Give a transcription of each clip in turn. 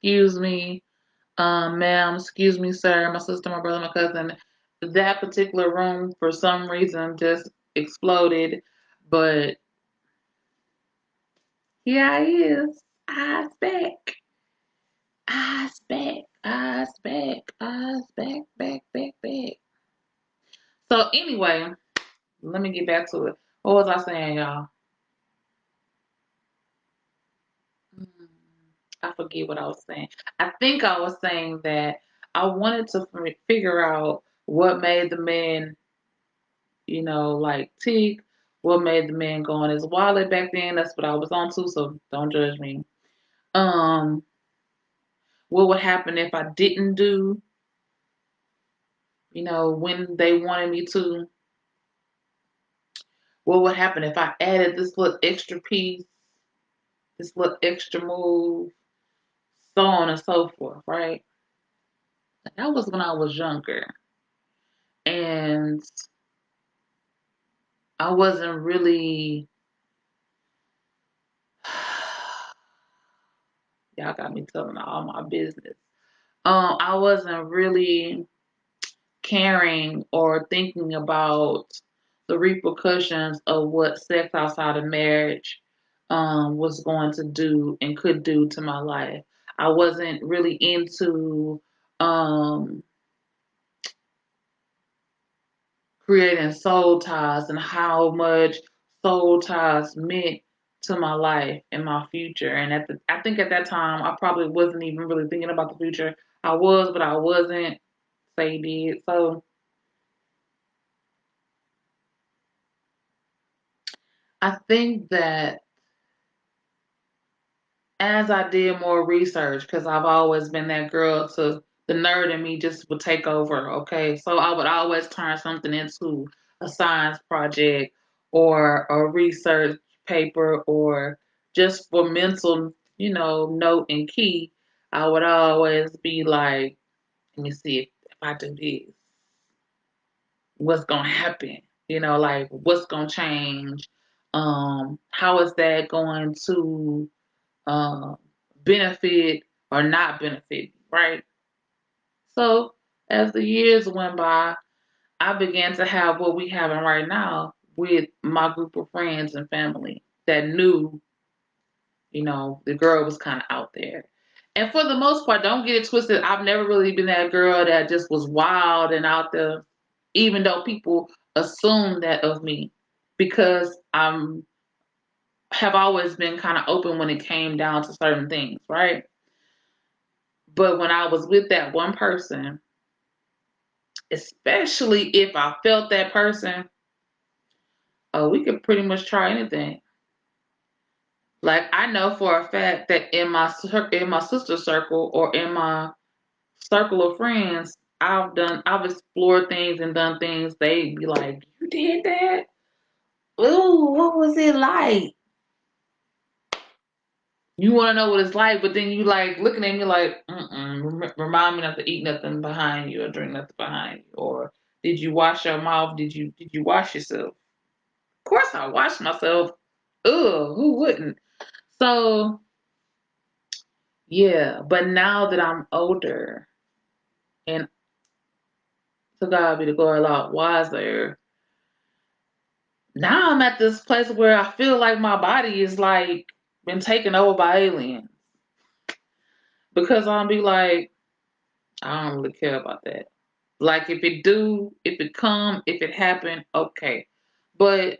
excuse me, ma'am, excuse me, sir, my sister, my brother, my cousin. That particular room, for some reason, just exploded. But here I is. Eyes back. Eyes back. Eyes back. Eyes back, back, back, back. So, anyway, let me get back to it. What was I saying, y'all? Hmm, I forget what I was saying. I think I was saying that I wanted to figure out what made the man, like tick, what made the man go on his wallet back then. That's what I was on to, so don't judge me. Um, what would happen if I didn't do, when they wanted me to? What would happen if I added this little extra piece, this little extra move, so on and so forth, right? That was when I was younger. And I wasn't really, y'all got me telling all my business. I wasn't really caring or thinking about the repercussions of what sex outside of marriage was going to do and could do to my life. I wasn't really into um, creating soul ties and how much soul ties meant to my life and my future. And I think at that time I probably wasn't even really thinking about the future. I was, but I wasn't. Say did. So I think that as I did more research, because I've always been that girl to the nerd in me just would take over. Okay, so I would always turn something into a science project or a research paper or just for mental, note and key. I would always be like, let me see if I do this, what's gonna happen? Like what's gonna change? How is that going to um, benefit or not benefit, right? So as the years went by, I began to have what we having right now with my group of friends and family that knew, the girl was kind of out there. And for the most part, don't get it twisted. I've never really been that girl that just was wild and out there, even though people assume that of me, because I'm have always been kind of open when it came down to certain things, right? But when I was with that one person, especially if I felt that person, oh, we could pretty much try anything. Like I know for a fact that in my sister circle or in my circle of friends, I've explored things and done things. They be like, "You did that? Ooh, what was it like?" You want to know what it's like, but then you like looking at me like, remind me not to eat nothing behind you or drink nothing behind you, or did you wash your mouth? Did you wash yourself? Of course, I wash myself. Ugh, who wouldn't? So yeah, but now that I'm older and to God be the glory, a lot wiser. Now I'm at this place where I feel like my body is like been taken over by aliens because I'll be like, I don't really care about that. Like if it do, if it come, if it happen, okay. But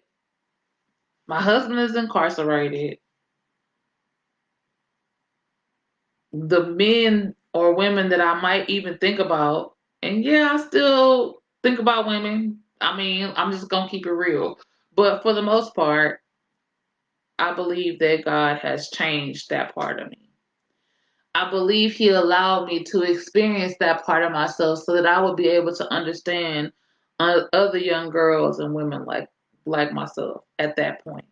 my husband is incarcerated. The men or women that I might even think about, and yeah, I still think about women. I mean, I'm just gonna keep it real. But for the most part, I believe that God has changed that part of me. I believe He allowed me to experience that part of myself so that I would be able to understand other young girls and women like myself at that point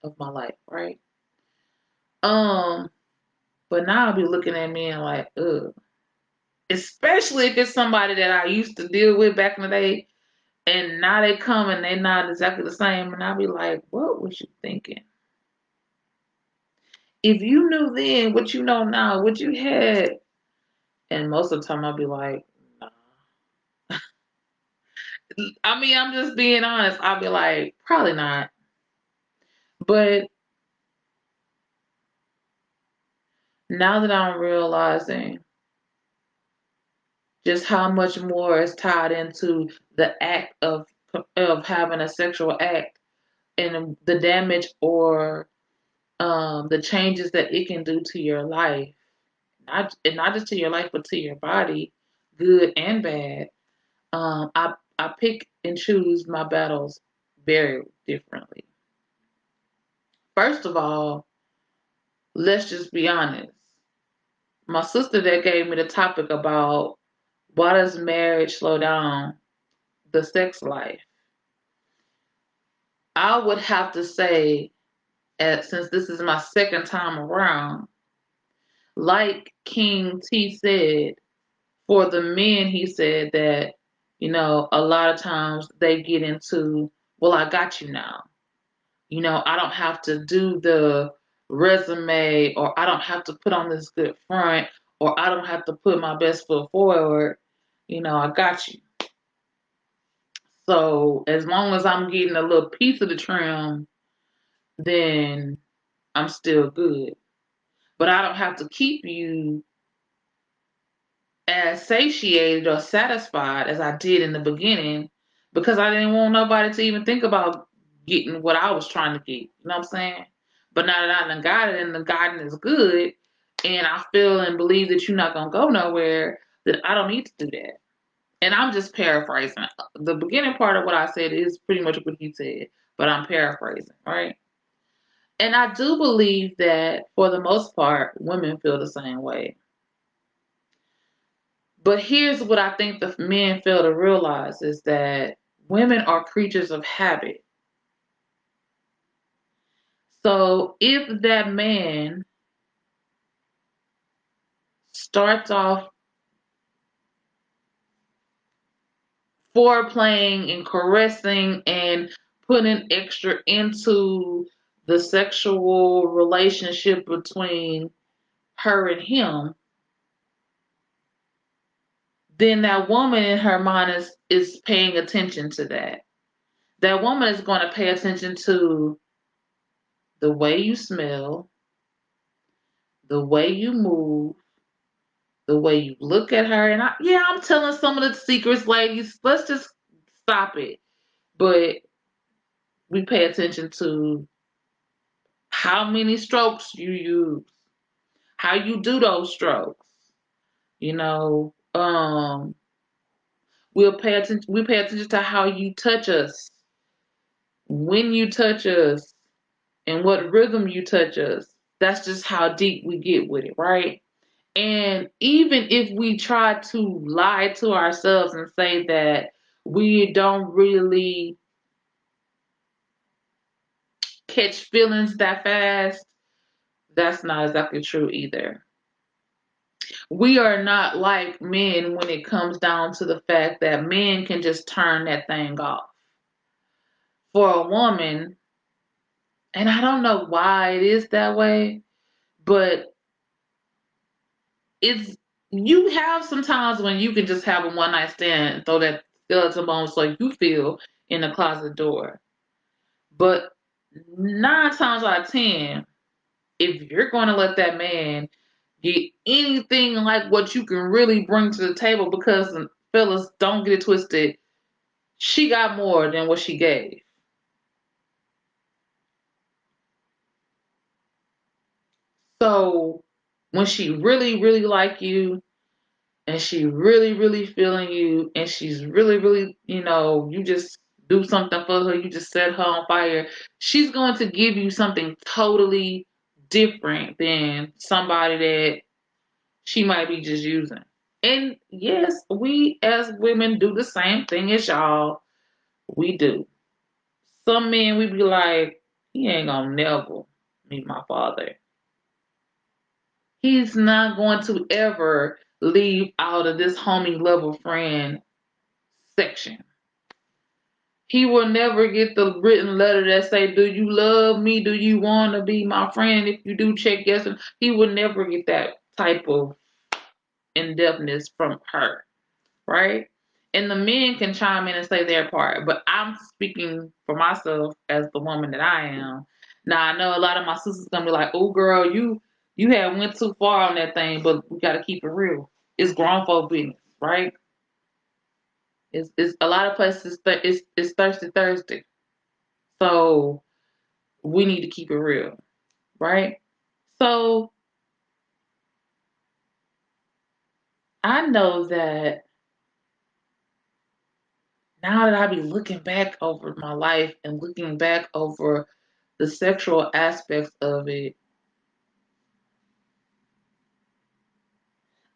of my life, right? Um, but now I'll be looking at me and like, ugh. Especially if it's somebody that I used to deal with back in the day, and now they come and they not exactly the same, and I'll be like, what was you thinking? if you knew then what you know now, what you had, and most of the time I'll be like, nah. I mean, I'm just being honest. I'll be like, probably not. But now that I'm realizing just how much more is tied into the act of having a sexual act and the damage or the changes that it can do to your life, not just to your life but to your body, good and bad. I pick and choose my battles very differently. First of all, let's just be honest. My sister that gave me the topic about why does marriage slow down the sex life, I would have to say, since this is my second time around, like King T said, for the men, he said that, a lot of times they get into, well, I got you now. I don't have to do the resume, or I don't have to put on this good front, or I don't have to put my best foot forward. I got you. So as long as I'm getting a little piece of the trim, then I'm still good. But I don't have to keep you as satiated or satisfied as I did in the beginning because I didn't want nobody to even think about getting what I was trying to get. You know what I'm saying? But now that I done got it and the guidance is good and I feel and believe that you're not going to go nowhere, then I don't need to do that. And I'm just paraphrasing. The beginning part of what I said is pretty much what he said, but I'm paraphrasing, right? And I do believe that for the most part, women feel the same way. But here's what I think the men fail to realize is that women are creatures of habit. So if that man starts off foreplaying and caressing and putting extra into the sexual relationship between her and him, then that woman in her mind is paying attention to that. That woman is going to pay attention to the way you smell, the way you move, the way you look at her. And I'm telling some of the secrets, ladies. Let's just stop it. But we pay attention to how many strokes you use, how you do those strokes. You know, we'll pay attention. We pay attention to how you touch us, when you touch us, and what rhythm you touch us. That's just how deep we get with it, right? And even if we try to lie to ourselves and say that we don't really catch feelings that fast, that's not exactly true either. We are not like men when it comes down to the fact that men can just turn that thing off. For a woman, and I don't know why it is that way, but it's you have some times when you can just have a one night stand and throw that skeleton bone so you feel in the closet door. But 9 times out of 10, if you're going to let that man get anything like what you can really bring to the table, because fellas, don't get it twisted, she got more than what she gave. So when she really, really like you, and she really, really feeling you, and she's really, really, you just do something for her, you just set her on fire, she's going to give you something totally different than somebody that she might be just using. And yes, we as women do the same thing as y'all. We do. Some men, we be like, he ain't gonna never meet my father. He's not going to ever leave out of this homie level friend section. He will never get the written letter that say, "Do you love me? Do you want to be my friend? If you do, check yes." And he will never get that type of in-depthness from her, right? And the men can chime in and say their part, but I'm speaking for myself as the woman that I am. Now I know a lot of my sisters gonna be like, "Oh, girl, you have went too far on that thing," but we gotta keep it real. It's grown folk business, right? It's a lot of places. It's thirsty Thursday, so we need to keep it real, right? So I know that now that I be looking back over my life and looking back over the sexual aspects of it,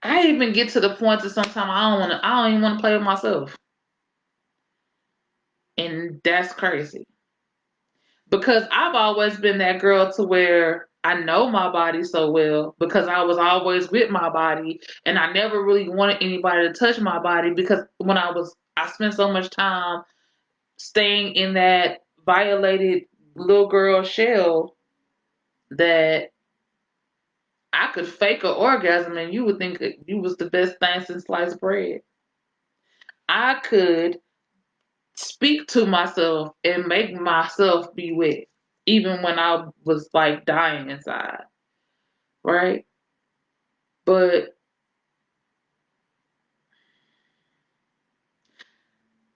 I even get to the point that sometimes I don't even want to play with myself. And that's crazy. Because I've always been that girl to where I know my body so well because I was always with my body and I never really wanted anybody to touch my body because I spent so much time staying in that violated little girl shell that I could fake an orgasm and you would think that you was the best thing since sliced bread. I could speak to myself and make myself be wet, even when I was like dying inside, right? But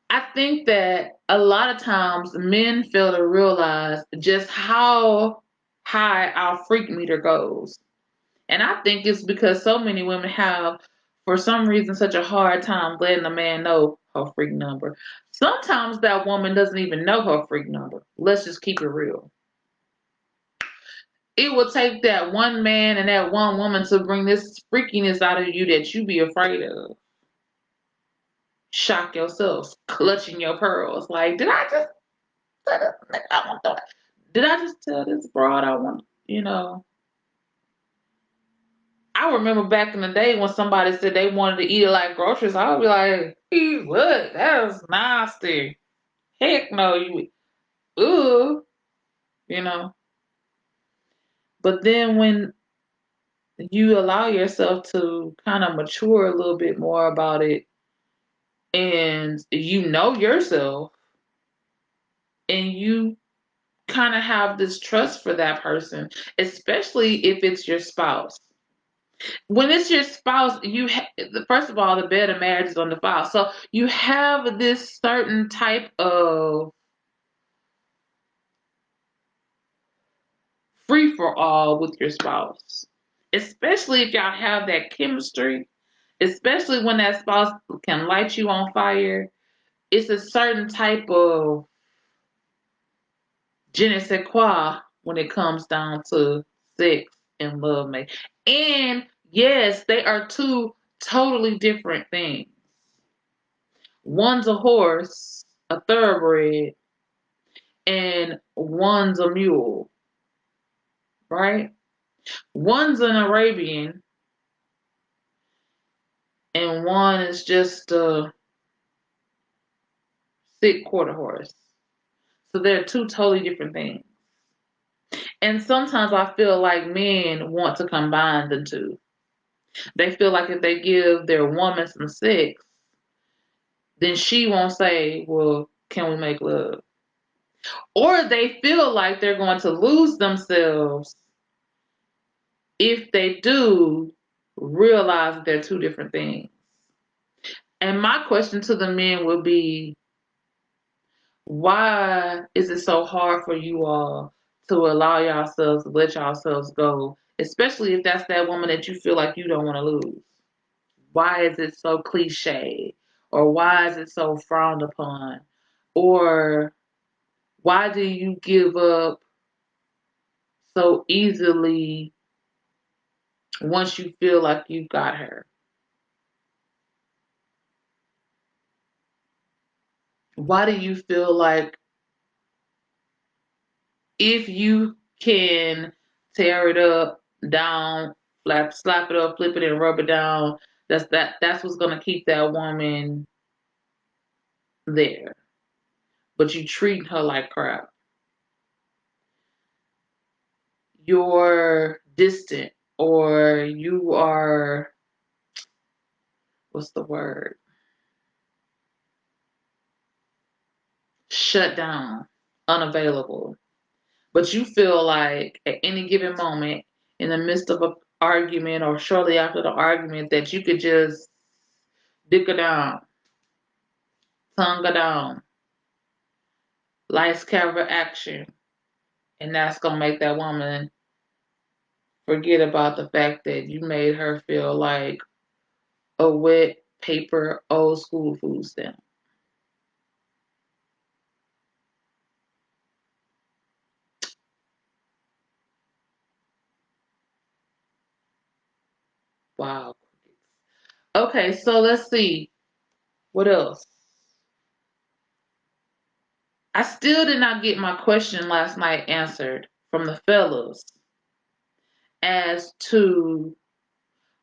I think that a lot of times men fail to realize just how high our freak meter goes. And I think it's because so many women have, for some reason, such a hard time letting a man know her freak number. Sometimes that woman doesn't even know her freak number. Let's just keep it real. It will take that one man and that one woman to bring this freakiness out of you that you be afraid of. Shock yourself, clutching your pearls. Like, did I just tell this broad I want, I remember back in the day when somebody said they wanted to eat it like groceries, I would be like, eat what? That is nasty. Heck no, ooh, you know. But then when you allow yourself to kind of mature a little bit more about it and you know yourself and you kind of have this trust for that person, especially if it's your spouse. When it's your spouse, first of all, the bed of marriage is on the file. So you have this certain type of free for all with your spouse, especially if y'all have that chemistry, especially when that spouse can light you on fire. It's a certain type of je ne sais quoi when it comes down to sex and love making. And yes, they are two totally different things. One's a horse, a thoroughbred, and one's a mule, right? One's an Arabian, and one is just a sick quarter horse. So they're two totally different things. And sometimes I feel like men want to combine the two. They feel like if they give their woman some sex, then she won't say, well, can we make love? Or they feel like they're going to lose themselves if they do realize that they're two different things. And my question to the men would be, why is it so hard for you all to allow yourselves, let yourselves go, especially if that's that woman that you feel like you don't want to lose? Why is it so cliche? Or why is it so frowned upon? Or why do you give up so easily once you feel like you've got her? Why do you feel like if you can tear it up, down, slap it up, flip it and rub it down, that's what's gonna keep that woman there. but you treating her like crap. You're distant, or you are, what's the word? Shut down, unavailable. But you feel like at any given moment, in the midst of an argument or shortly after the argument, that you could just dick her down, tongue her down, lights, camera, action. And that's going to make that woman forget about the fact that you made her feel like a wet paper old school food stamp. Wow. Okay, so let's see. What else? I still did not get my question last night answered from the fellas as to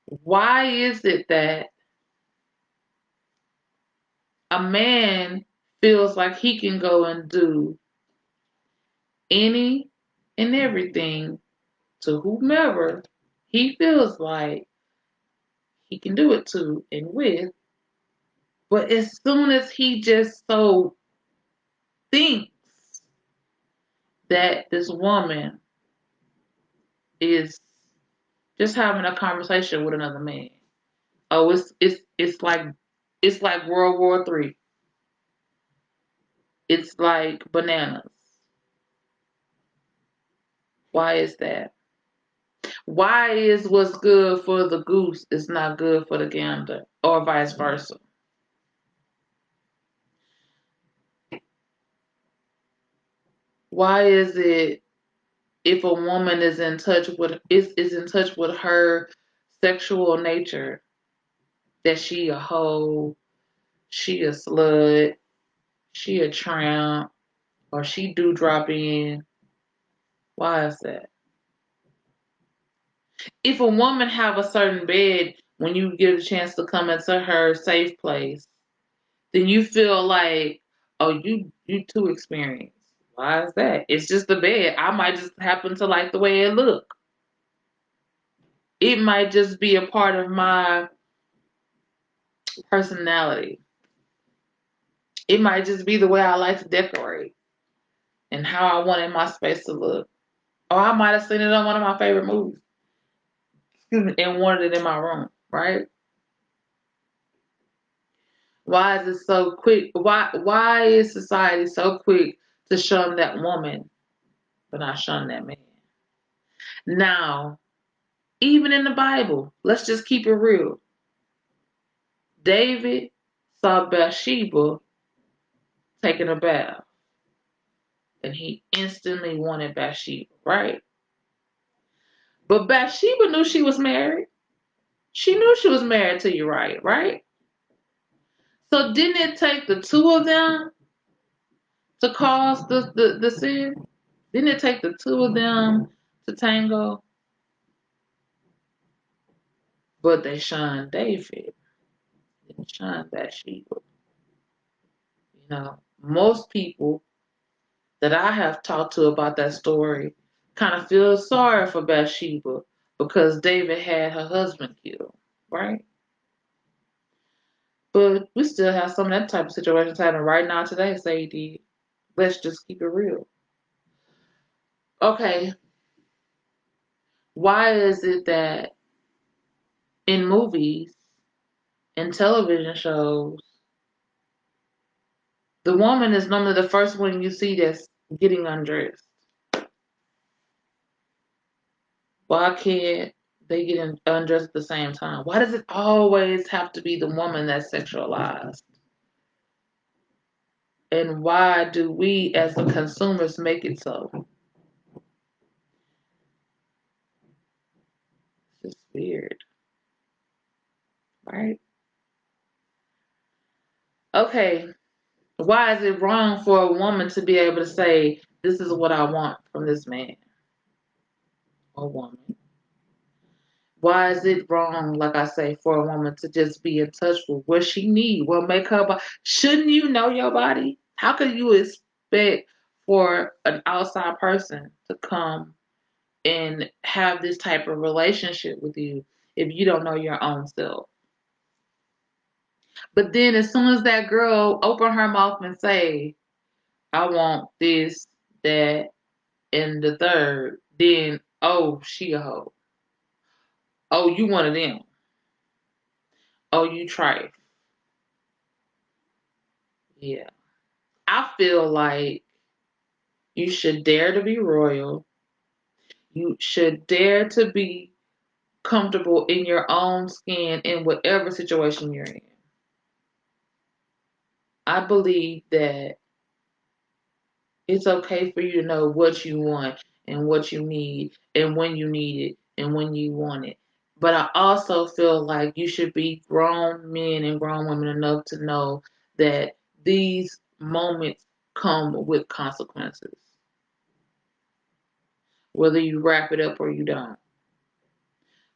why is it that a man feels like he can go and do any and everything to whomever he feels like he can do it to and with, but as soon as he just so thinks that this woman is just having a conversation with another man, oh, it's like World War III. It's like bananas. Why is that? Why is what's good for the goose is not good for the gander, or vice versa? Why is it if a woman is in touch with her sexual nature that she a hoe, she a slut, she a tramp, or she do drop in? Why is that? If a woman have a certain bed when you get a chance to come into her safe place, then you feel like, oh, you too experienced. Why is that? It's just the bed. I might just happen to like the way it look. It might just be a part of my personality. It might just be the way I like to decorate and how I wanted my space to look. Or I might have seen it on one of my favorite movies and wanted it in my room, right? Why is it so quick? Why is society so quick to shun that woman but not shun that man? Now, even in the Bible, let's just keep it real. David saw Bathsheba taking a bath, and he instantly wanted Bathsheba, right? But Bathsheba knew she was married. She knew she was married to Uriah, right? So didn't it take the two of them to cause the sin? Didn't it take the two of them to tango? But they shunned David. They shunned Bathsheba. Most people that I have talked to about that story kind of feel sorry for Bathsheba because David had her husband killed, right? But we still have some of that type of situations happening right now today, Sadie. Let's just keep it real. Okay, why is it that in movies and television shows, the woman is normally the first one you see that's getting undressed? Why can't they get undressed at the same time? Why does it always have to be the woman that's sexualized? And why do we as the consumers make it so? It's just weird, right? Okay, why is it wrong for a woman to be able to say, this is what I want from this man or woman? Why is it wrong, like I say, for a woman to just be in touch with what she needs, what make her body? Shouldn't you know your body? How could you expect for an outside person to come and have this type of relationship with you if you don't know your own self? But then as soon as that girl open her mouth and say, I want this, that, and the third, then oh, she a hoe. Oh, you one of them. Oh, you trife. Yeah. I feel like you should dare to be royal. You should dare to be comfortable in your own skin in whatever situation you're in. I believe that it's okay for you to know what you want and what you need and when you need it and when you want it. But I also feel like you should be grown men and grown women enough to know that these moments come with consequences, whether you wrap it up or you don't,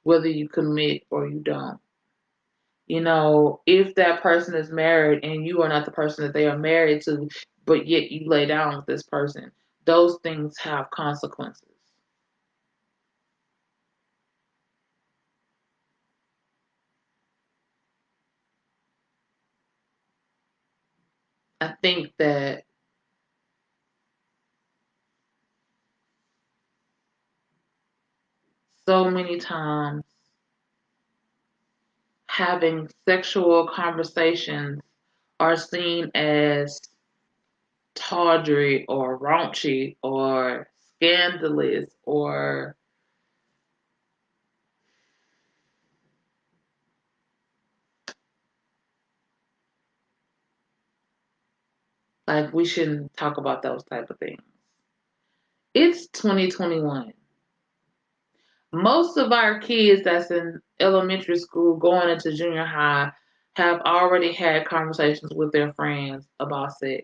whether you commit or you don't. If that person is married and you are not the person that they are married to, but yet you lay down with this person, those things have consequences. I think that so many times having sexual conversations are seen as tawdry or raunchy or scandalous or like we shouldn't talk about those type of things. It's 2021. Most of our kids that's in elementary school going into junior high have already had conversations with their friends about sex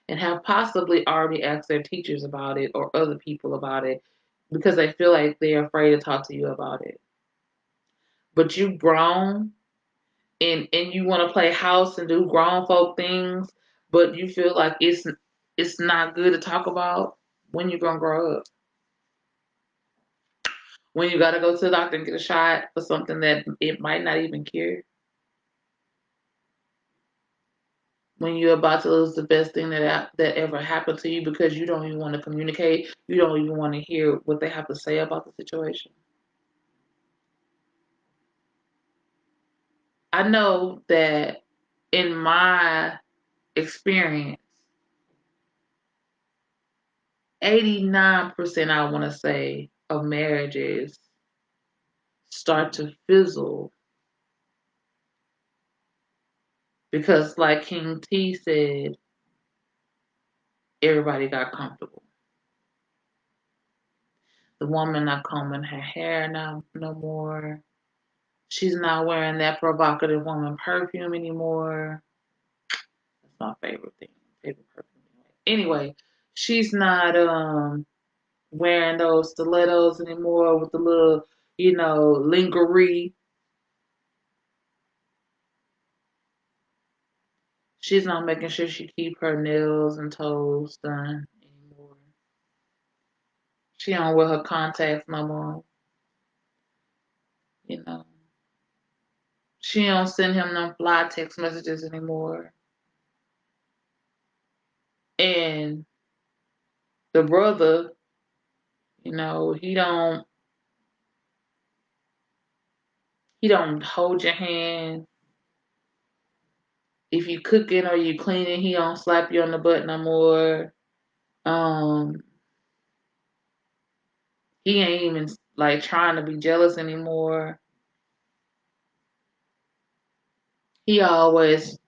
and have possibly already asked their teachers about it or other people about it because they feel like they're afraid to talk to you about it. But you grown and you want to play house and do grown folk things, but you feel like it's not good to talk about when you're gonna grow up. When you gotta go to the doctor and get a shot for something that it might not even cure. When you're about to lose the best thing that ever happened to you because you don't even want to communicate, you don't even want to hear what they have to say about the situation. I know that in my experience, 89% I want to say of marriages start to fizzle because, like King T said, everybody got comfortable. The woman not combing her hair now no more. She's not wearing that provocative woman perfume anymore. That's my favorite thing. Favorite perfume. Anyway, she's not wearing those stilettos anymore with the little, lingerie. She's not making sure she keep her nails and toes done anymore. She don't wear her contacts no more. You know, she don't send him no fly text messages anymore. And the brother, he don't hold your hand. If you cooking or you cleaning, he don't slap you on the butt no more. Um, he ain't even like trying to be jealous anymore. He always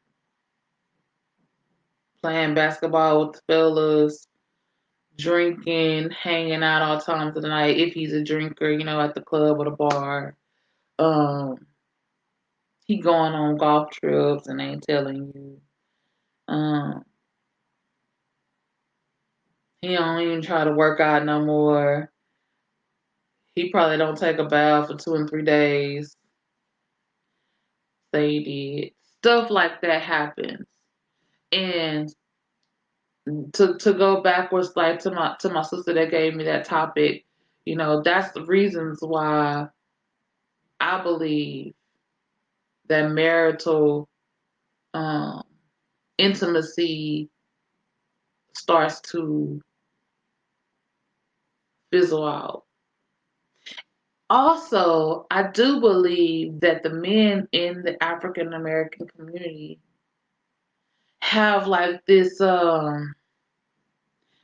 playing basketball with the fellas, drinking, hanging out all times of the night if he's a drinker, at the club or the bar. Um, he going on golf trips and ain't telling you. Um, he don't even try to work out no more. He probably don't take a bath for 2 and 3 days. Say he did. Stuff like that happens. And to go backwards, like to my sister that gave me that topic, that's the reasons why I believe that marital um, intimacy starts to fizzle out. Also, I do believe that the men in the African American community have like this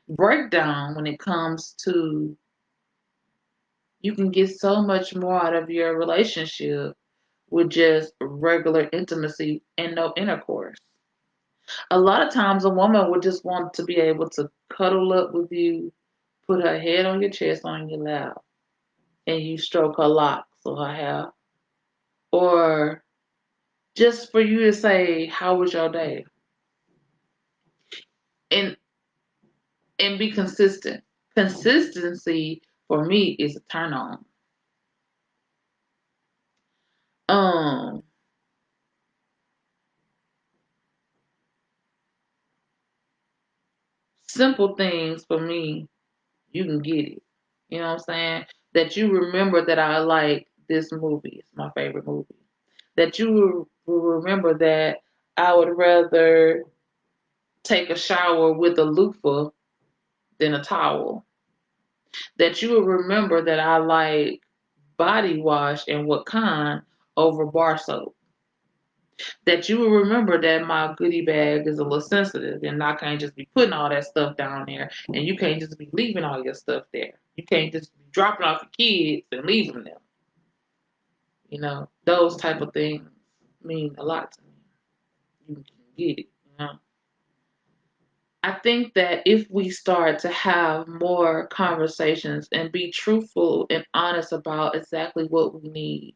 breakdown when it comes to you can get so much more out of your relationship with just regular intimacy and no intercourse. A lot of times, a woman would just want to be able to cuddle up with you, put her head on your chest, on your lap, and you stroke her locks or her hair, or just for you to say, "How was your day?" and and be consistent. Consistency for me is a turn on. Um, Simple things for me, you can get it. You know what I'm saying? That you remember that I like this movie. It's my favorite movie. That you will remember that I would rather take a shower with a loofah than a towel. That you will remember that I like body wash and what kind over bar soap. That you will remember that my goodie bag is a little sensitive and I can't just be putting all that stuff down there and you can't just be leaving all your stuff there. You can't just be dropping off your kids and leaving them. Those type of things mean a lot to me. You can get it. I think that if we start to have more conversations and be truthful and honest about exactly what we need,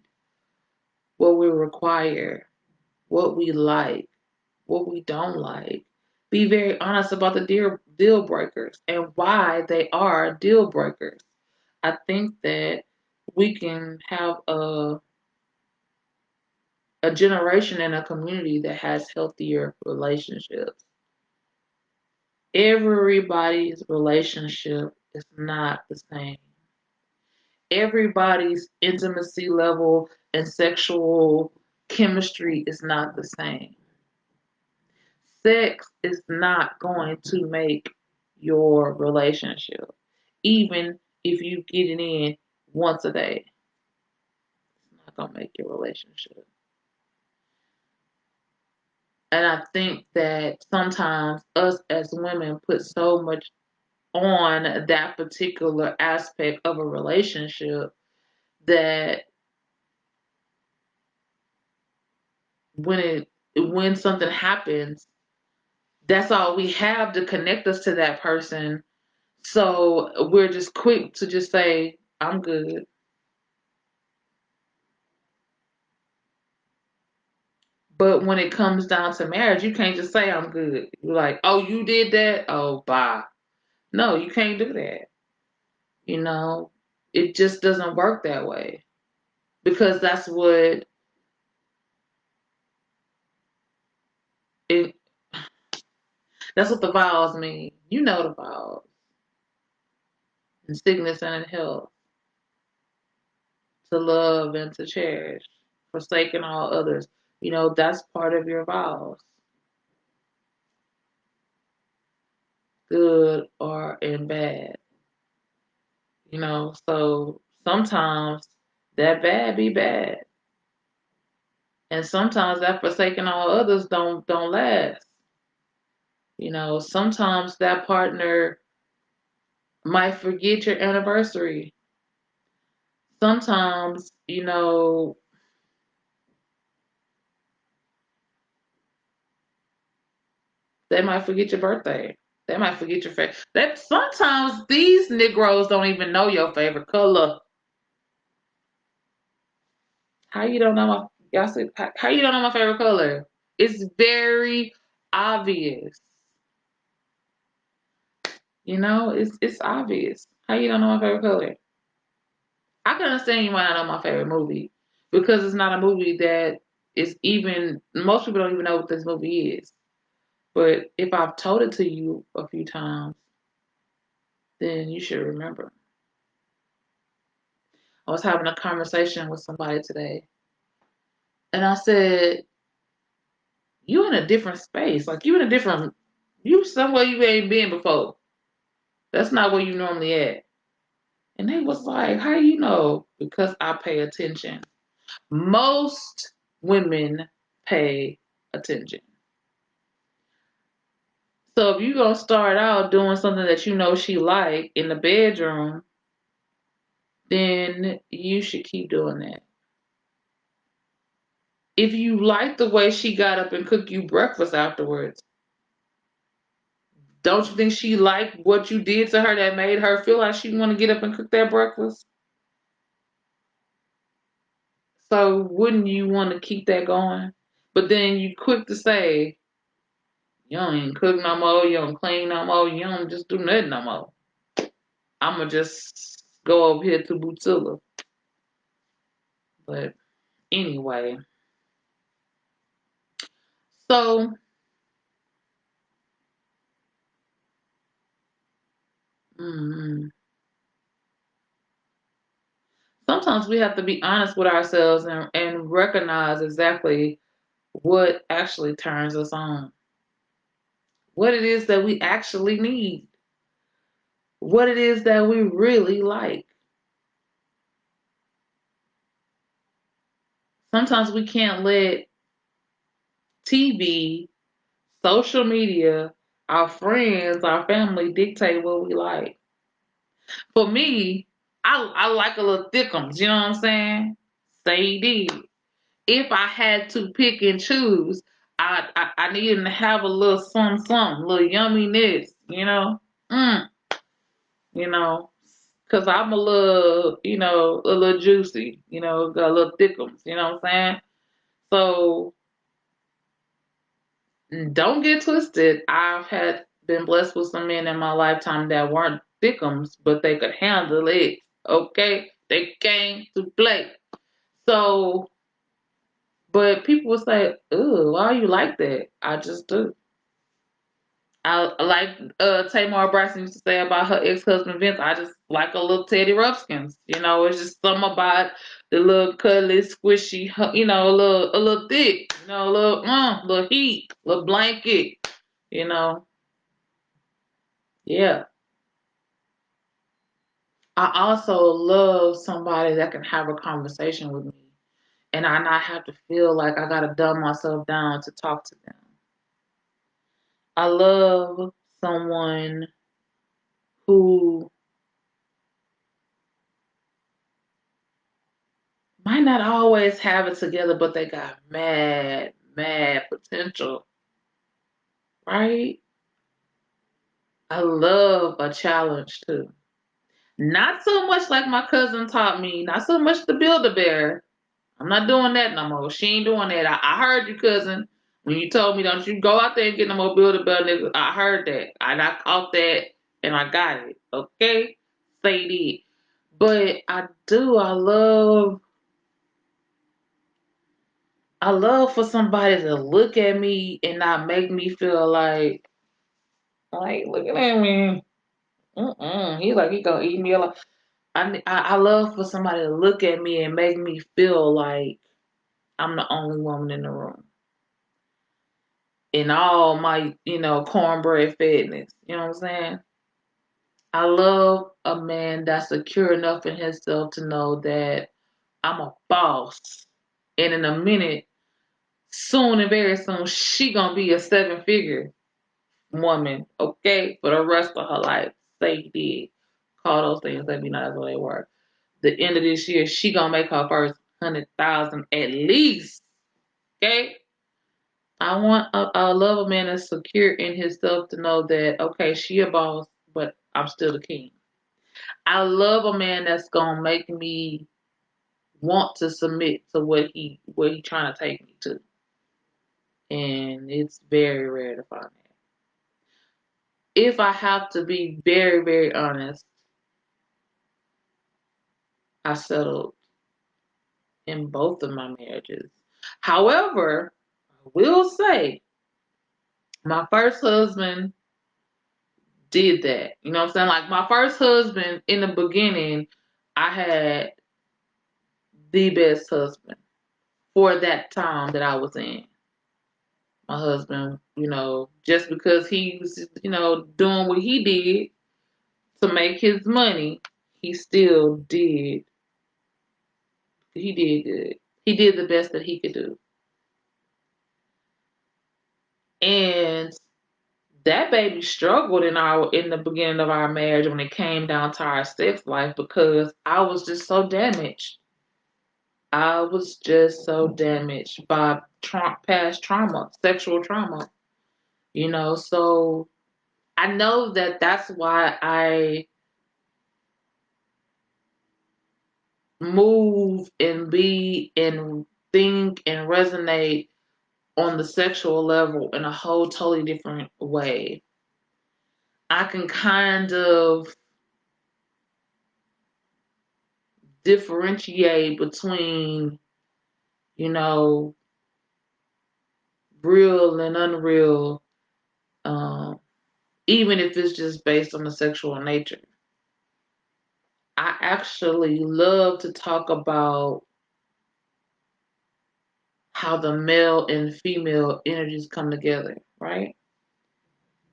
what we require, what we like, what we don't like, be very honest about the deal breakers and why they are deal breakers. I think that we can have a generation and a community that has healthier relationships. Everybody's relationship is not the same. Everybody's intimacy level and sexual chemistry is not the same. Sex is not going to make your relationship, even if you get it in once a day. It's not going to make your relationship. And I think that sometimes us as women put so much on that particular aspect of a relationship that when something happens, that's all we have to connect us to that person. So we're just quick to just say, I'm good. But when it comes down to marriage, you can't just say I'm good. You're like, oh, you did that? Oh, bye. No, you can't do that. You know, it just doesn't work that way because it that's what the vows mean. You know the vows in sickness and in health, to love and to cherish, forsaking all others. That's part of your vows, good or in bad. So sometimes that bad be bad, and sometimes that forsaking all others don't last. Sometimes that partner might forget your anniversary. Sometimes, they might forget your birthday. They might forget your favorite. That sometimes these Negroes don't even know your favorite color. How you don't know my y'all see how you don't know my favorite color? It's very obvious. It's obvious. How you don't know my favorite color? I can understand you might not know my favorite movie because it's not a movie that is even most people don't even know what this movie is. But if I've told it to you a few times, then you should remember. I was having a conversation with somebody today, and I said, "You in a different space. Like you somewhere you ain't been before. That's not where you normally at." And they was like, "How you know?" Because I pay attention. Most women pay attention. So if you're gonna start out doing something that you know she like in the bedroom, then you should keep doing that. If you like the way she got up and cooked you breakfast afterwards, don't you think she liked what you did to her that made her feel like she want to get up and cook that breakfast? So wouldn't you want to keep that going? But then you quick to say, you don't even cook no more, you don't clean no more, you don't just do nothing no more. I'ma just go over here to Butilla. But anyway, so mm, sometimes we have to be honest with ourselves and recognize exactly what actually turns us on, what it is that we actually need, what it is that we really like. Sometimes we can't let TV, social media, our friends, our family dictate what we like. For me, I like a little thickums, you know what I'm saying? Say did. If I had to pick and choose, I need him to have a little something, a little yumminess, you know? Mm, you know, because I'm a little, a little juicy, got a little thickums, you know what I'm saying? So don't get twisted. I've had been blessed with some men in my lifetime that weren't thickums, but they could handle it. Okay? They came to play. So, but people will say, "Ooh, why you like that?" I just do. I like Tamar Bryson used to say about her ex-husband Vince. I just like a little Teddy Ruxpins. It's just something about the little cuddly, squishy, a little thick, little heat, little blanket, you know. Yeah. I also love somebody that can have a conversation with me and I not have to feel like I gotta dumb myself down to talk to them. I love someone who might not always have it together, but they got mad, mad potential, right? I love a challenge too. Not so much like my cousin taught me, not so much the Build-A-Bear. I'm not doing that no more. She ain't doing that. I heard you, cousin, when you told me don't you go out there and get no more Build-A-Bear niggas. I heard that. I caught that and I got it. Okay? Say it. But I love for somebody to look at me and not make me feel like looking at me. He's like he gonna eat me alive. I love for somebody to look at me and make me feel like I'm the only woman in the room. In all my, cornbread fedness. You know what I'm saying? I love a man that's secure enough in himself to know that I'm a boss. And in a minute, soon and very soon, she gonna be a seven-figure woman, okay, for the rest of her life. Say did. Call those things that be not as what they were. The end of this year, she gonna make her first 100,000 at least. Okay? I love a man that's secure in himself to know that okay, she a boss, but I'm still the king. I love a man that's gonna make me want to submit to what he trying to take me to, and it's very rare to find that. If I have to be very very honest, I settled in both of my marriages. However, I will say My first husband did that. You know what I'm saying? Like my first husband in the beginning, I had the best husband for that time that I was in. My husband, just because he was, doing what he did to make his money, he still did. He did good. He did the best that he could do. And that baby struggled in the beginning of our marriage when it came down to our sex life because I was just so damaged. I was just so damaged by past trauma, sexual trauma, So I know that that's why I move and be and think and resonate on the sexual level in a whole totally different way. I can kind of differentiate between, you know, real and unreal, um, even if it's just based on the sexual nature. I actually love to talk about how the male and female energies come together, right?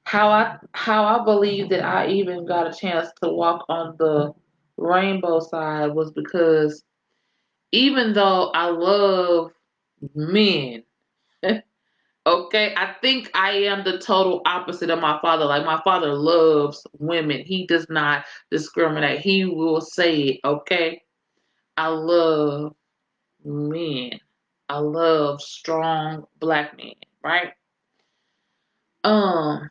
How I believe that I even got a chance to walk on the rainbow side was because even though I love men, okay, I think I am the total opposite of my father. Like my father loves women. He does not discriminate. He will say it, okay? I love men. I love strong black men, right? Um,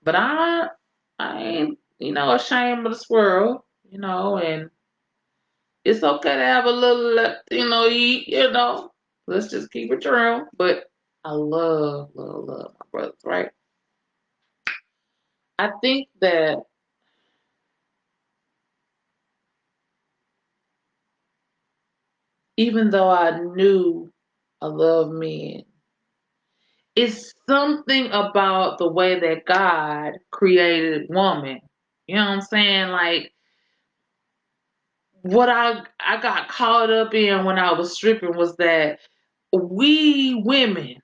but I ain't, ashamed of the squirrel, and it's okay to have a little, eat, Let's just keep it real. But I love, love, love my brothers, right? I think that even though I knew I love men, it's something about the way that God created woman. You know what I'm saying? Like what I got caught up in when I was stripping was that we women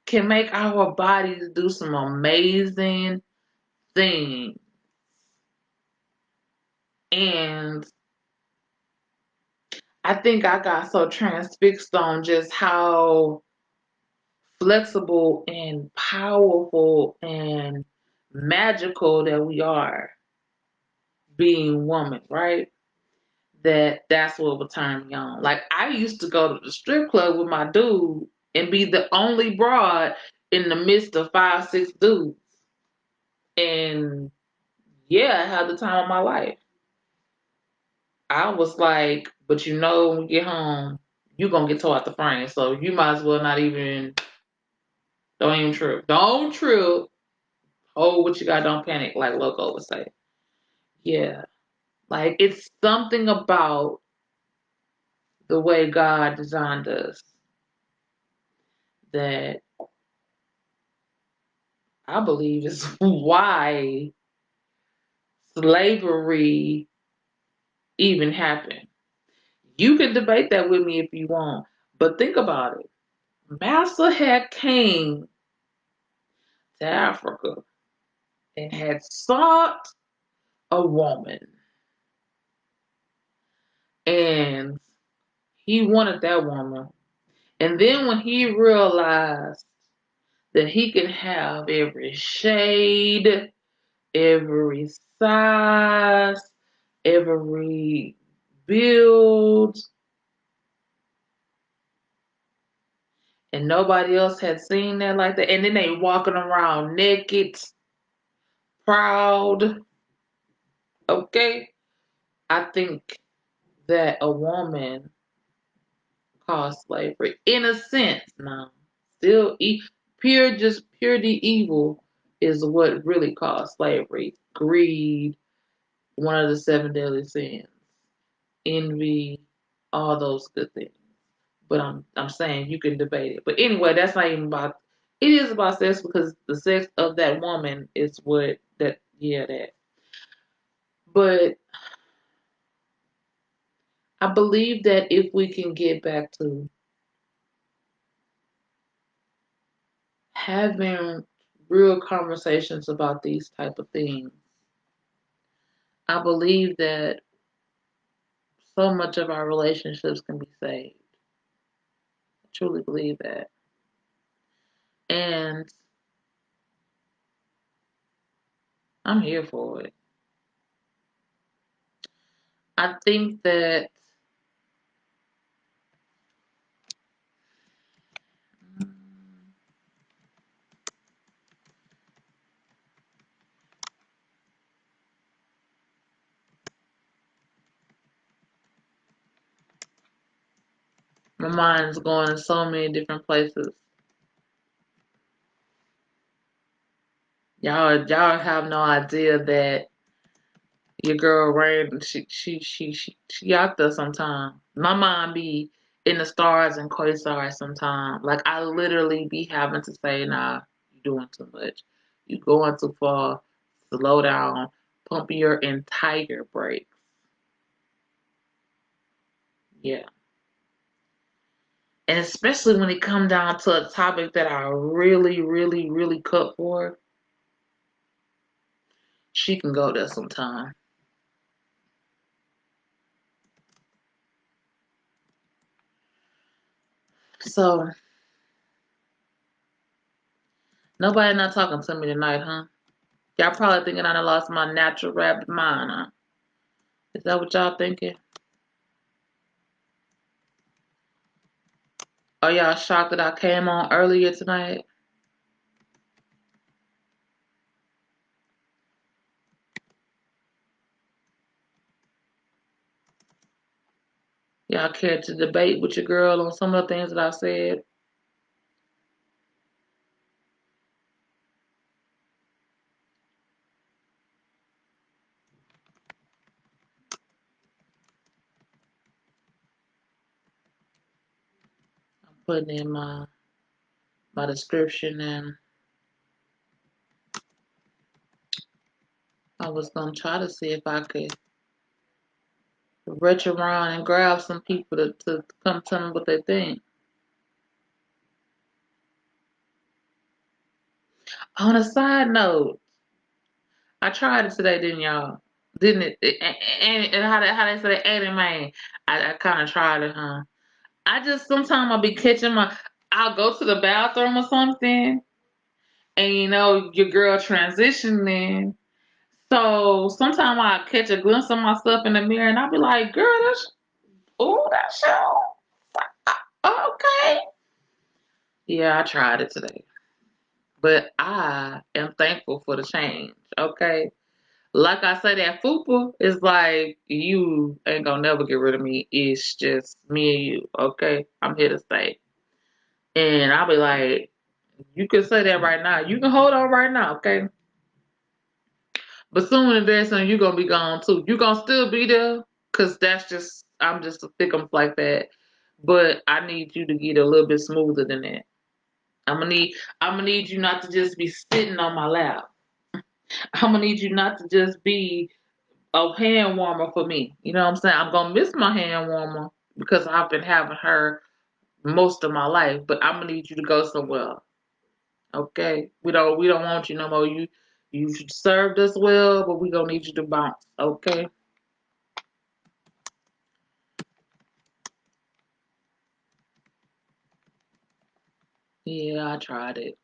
can make our bodies do some amazing things. And I think I got so transfixed on just how flexible and powerful and magical that we are being woman, right? That's what would turn me on. Like I used to go to the strip club with my dude and be the only broad in the midst of 5, 6 dudes. And yeah, I had the time of my life. I was like, but when we get home, you gonna get tore out the frame. So you might as well not even don't even trip. Don't trip. Hold what you got, don't panic, like Loco would say. Yeah. Like it's something about the way God designed us that I believe is why slavery even happened. You can debate that with me if you want, but think about it. Master had came to Africa and had sought a woman, and he wanted that woman. And then when he realized that he can have every shade, every size, every build, and nobody else had seen that like that. And then they walking around naked, proud. Okay, I think that a woman caused slavery in a sense. Now, still, purity evil is what really caused slavery. Greed, one of the 7 deadly sins, envy, all those good things. But I'm saying you can debate it. But anyway, that's not even about It is about sex because the sex of that woman is what that yeah that. But I believe that if we can get back to having real conversations about these type of things, I believe that so much of our relationships can be saved. I truly believe that. And I'm here for it. I think that mm, my mind's going in so many different places. Y'all have no idea that your girl Rain, she out there sometimes. My mind be in the stars and quasars sometimes. Like I literally be having to say, nah, you doing too much. You going too far. Slow down. Pump your entire brakes. Yeah. And especially when it come down to a topic that I really, really, really cut for, she can go there sometime. So nobody not talking to me tonight, huh? Y'all probably thinking I done lost my natural rabbit mind, huh? Is that what y'all thinking? Are y'all shocked that I came on earlier tonight? Y'all care to debate with your girl on some of the things that I said? I'm putting in my description, and I was gonna try to see if I could reach around and grab some people to come tell me what they think. On a side note, I tried it today, didn't y'all? Didn't it? And how they say anime? I kind of tried it, huh? I just sometimes I'll be catching I'll go to the bathroom or something, and your girl transitioning. So sometimes I catch a glimpse of myself in the mirror, and I'll be like, "Girl, that's you. Okay." Yeah, I tried it today, but I am thankful for the change. Okay, like I say, that fupa is like you ain't gonna never get rid of me. It's just me and you. Okay, I'm here to stay, and I'll be like, you can say that right now. You can hold on right now, okay? But soon and very soon you're gonna be gone too. You're gonna still be there, cause that's just I'm just a thickums like that. But I need you to get a little bit smoother than that. I'm gonna need you not to just be sitting on my lap. I'm gonna need you not to just be a hand warmer for me. You know what I'm saying? I'm gonna miss my hand warmer because I've been having her most of my life. But I'm gonna need you to go somewhere. Okay? We don't want you no more. You served us well, but we gonna need you to bounce. Okay? Yeah, I tried it.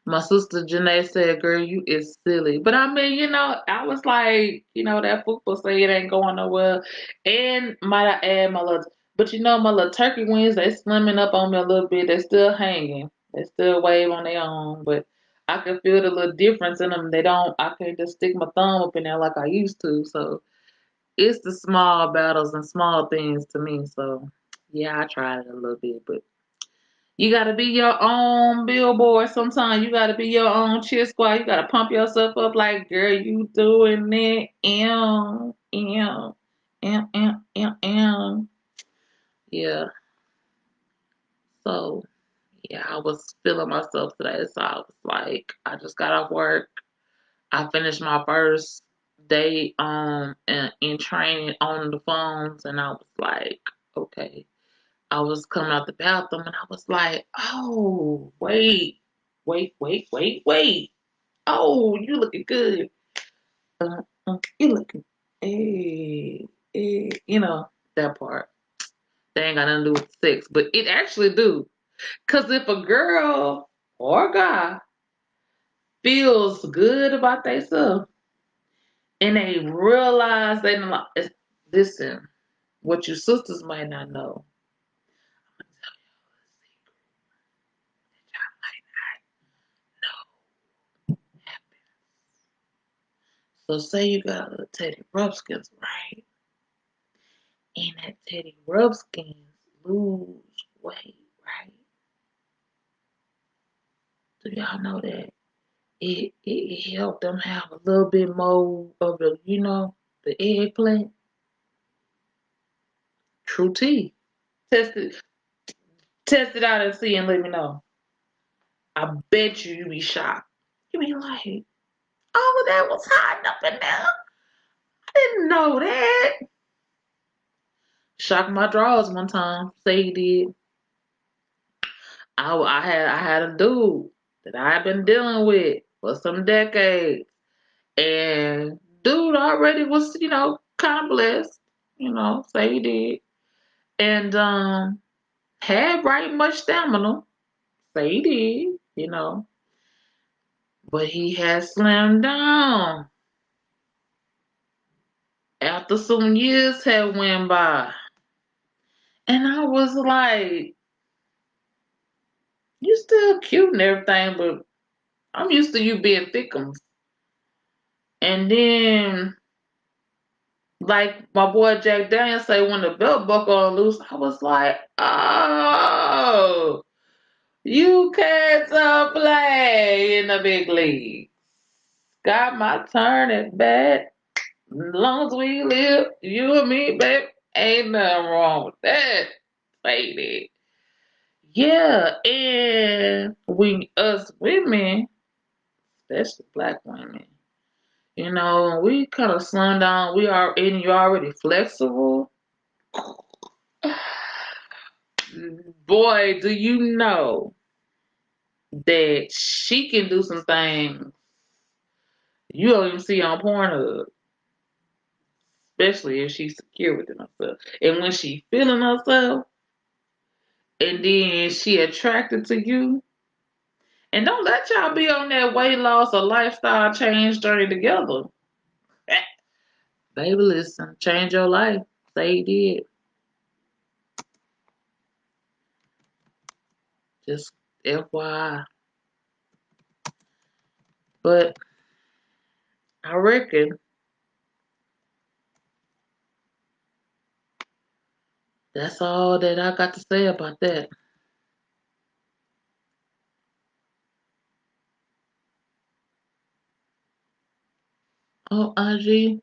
My sister Janae said, "Girl, you is silly." But I mean, I was like, that football say it ain't going nowhere. And might I add my little, but my little turkey wings, they slimming up on me a little bit. They still hanging. They still wave on their own, but I can feel the little difference in them. I can't just stick my thumb up in there like I used to. So it's the small battles and small things to me. So yeah, I tried it a little bit, but you gotta be your own billboard. Sometimes you gotta be your own cheer squad. You gotta pump yourself up like, girl, you doing it. Yeah. So Yeah, I was feeling myself today, so I was like, I just got off work. I finished my first day in training on the phones, and I was like, okay. I was coming out the bathroom, and I was like, oh, wait. Oh, you looking good. You looking, you know, that part. They ain't got nothing to do with sex, but it actually do. Cause if a girl or a guy feels good about themselves and they realize they don't like, listen, what you sisters might not know. So say you got a little Teddy Ruxpins, right? And that Teddy Ruxpins lose weight, right? Do y'all know that it helped them have a little bit more of the, the eggplant? True tea. Test it, test it out and see and let me know. I bet you be shocked. You be like, all of that was hiding up in there. I didn't know that. Shocked my drawers one time. Say he did. I had a dude that I had been dealing with for some decades, and dude already was, kind of blessed. Say he did, and had right much stamina. Say he did, but he had slimmed down after some years had went by. And I was like, you still cute and everything, but I'm used to you being thickums. And then, like my boy Jack Daniels say, when the belt buckle on loose, I was like, oh, you can't play in the big league. Got my turn at bat. As long as we live, you and me, babe, ain't nothing wrong with that, lady. Yeah, and we us women, especially black women, we kind of slim down. We are, and you're already flexible. Boy, do you know that she can do some things you don't even see on Pornhub, especially if she's secure within herself. And when she feeling herself, and then she attracted to you, and don't let y'all be on that weight loss or lifestyle change journey together. Baby, listen, change your life. Say he did. Just FYI. But I reckon that's all that I got to say about that. Oh, Angie,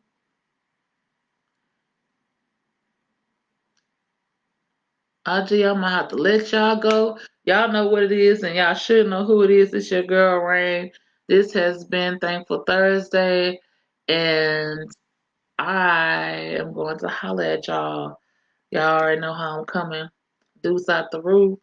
Angie, I'm gonna have to let y'all go. Y'all know what it is, and y'all should know who it is. It's your girl, Rain. This has been Thankful Thursday, and I am going to holler at y'all. Y'all already know how I'm coming. Deuce out the roof.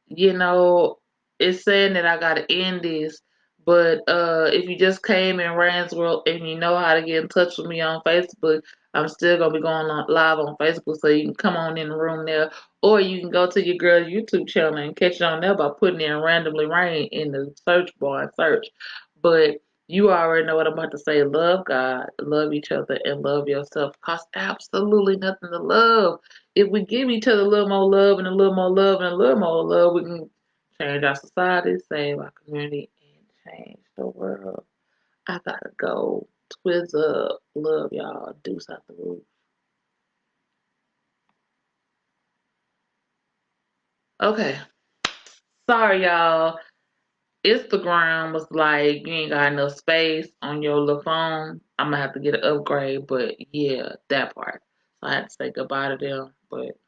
you know, it's saying that I gotta end this, but if you just came in Rand's World and you know how to get in touch with me on Facebook, I'm still gonna be going on live on Facebook, so you can come on in the room there, or you can go to your girl's YouTube channel and catch it on there by putting in randomly Rain in the search bar and search. But you already know what I'm about to say. Love God, love each other, and love yourself. Costs absolutely nothing to love. If we give each other a little more love and a little more love and a little more love, we can change our society, save our community, and change the world. I gotta go. Twizz up. Love y'all. Deuce out the roof. Okay. Sorry, y'all. Instagram was like, you ain't got enough space on your little phone. I'm gonna have to get an upgrade, but yeah, that part. So I had to say goodbye to them. But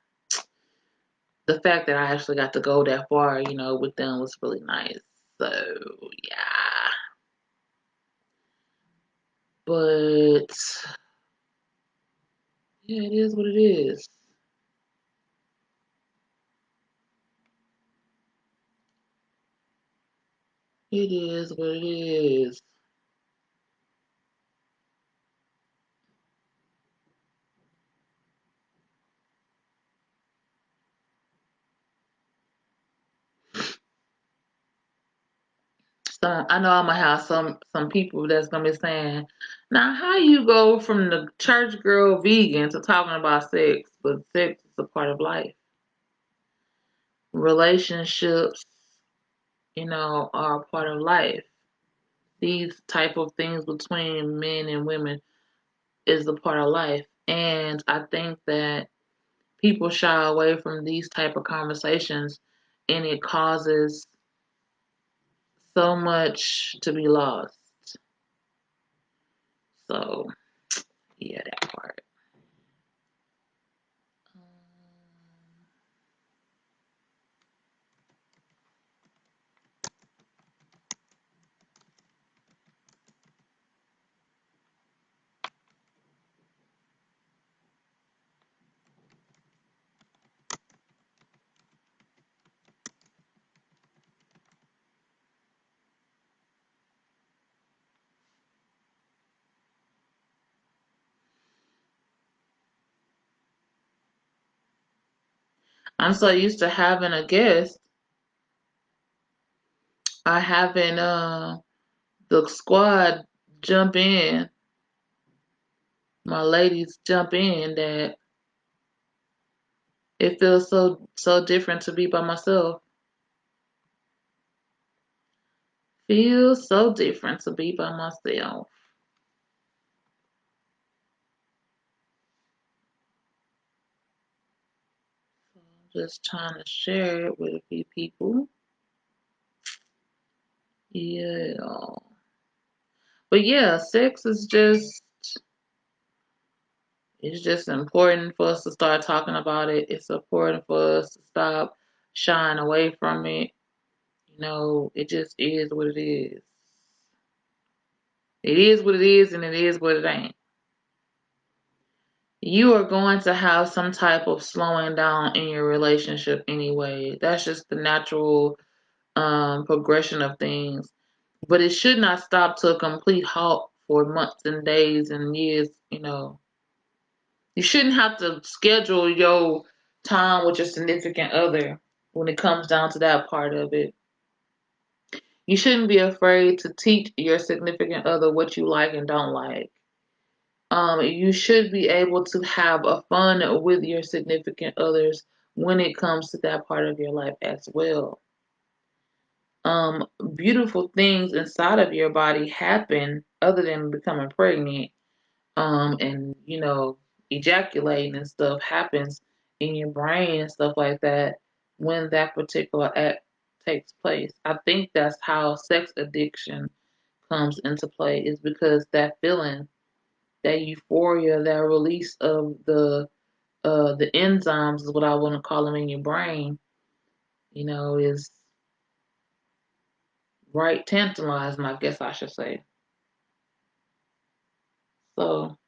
the fact that I actually got to go that far, with them was really nice. So yeah, but yeah, it is what it is. It is what it is. So I know I'm gonna have some people that's gonna be saying, "Now, how you go from the church girl vegan to talking about sex? But sex is a part of life. Relationships, are a part of life. These type of things between men and women is a part of life, and I think that people shy away from these type of conversations, and it causes so much to be lost. So yeah, that part. I'm so used to having a guest. I having the squad jump in, my ladies jump in, that it feels so different to be by myself. Feels so different to be by myself. So I'm just trying to share it with a few people. Yeah. But yeah, sex is just it's just important for us to start talking about it. It's important for us to stop shying away from it. It just is what it is. It is what it is, and it is what it ain't. You are going to have some type of slowing down in your relationship anyway. That's just the natural progression of things. But it should not stop to a complete halt for months and days and years. You shouldn't have to schedule your time with your significant other when it comes down to that part of it. You shouldn't be afraid to teach your significant other what you like and don't like. You should be able to have a fun with your significant others when it comes to that part of your life as well. Beautiful things inside of your body happen other than becoming pregnant, and ejaculating and stuff happens in your brain and stuff like that when that particular act takes place. I think that's how sex addiction comes into play, is because that feeling, that euphoria, that release of the enzymes is what I want to call them in your brain, is right tantalizing, I guess I should say. So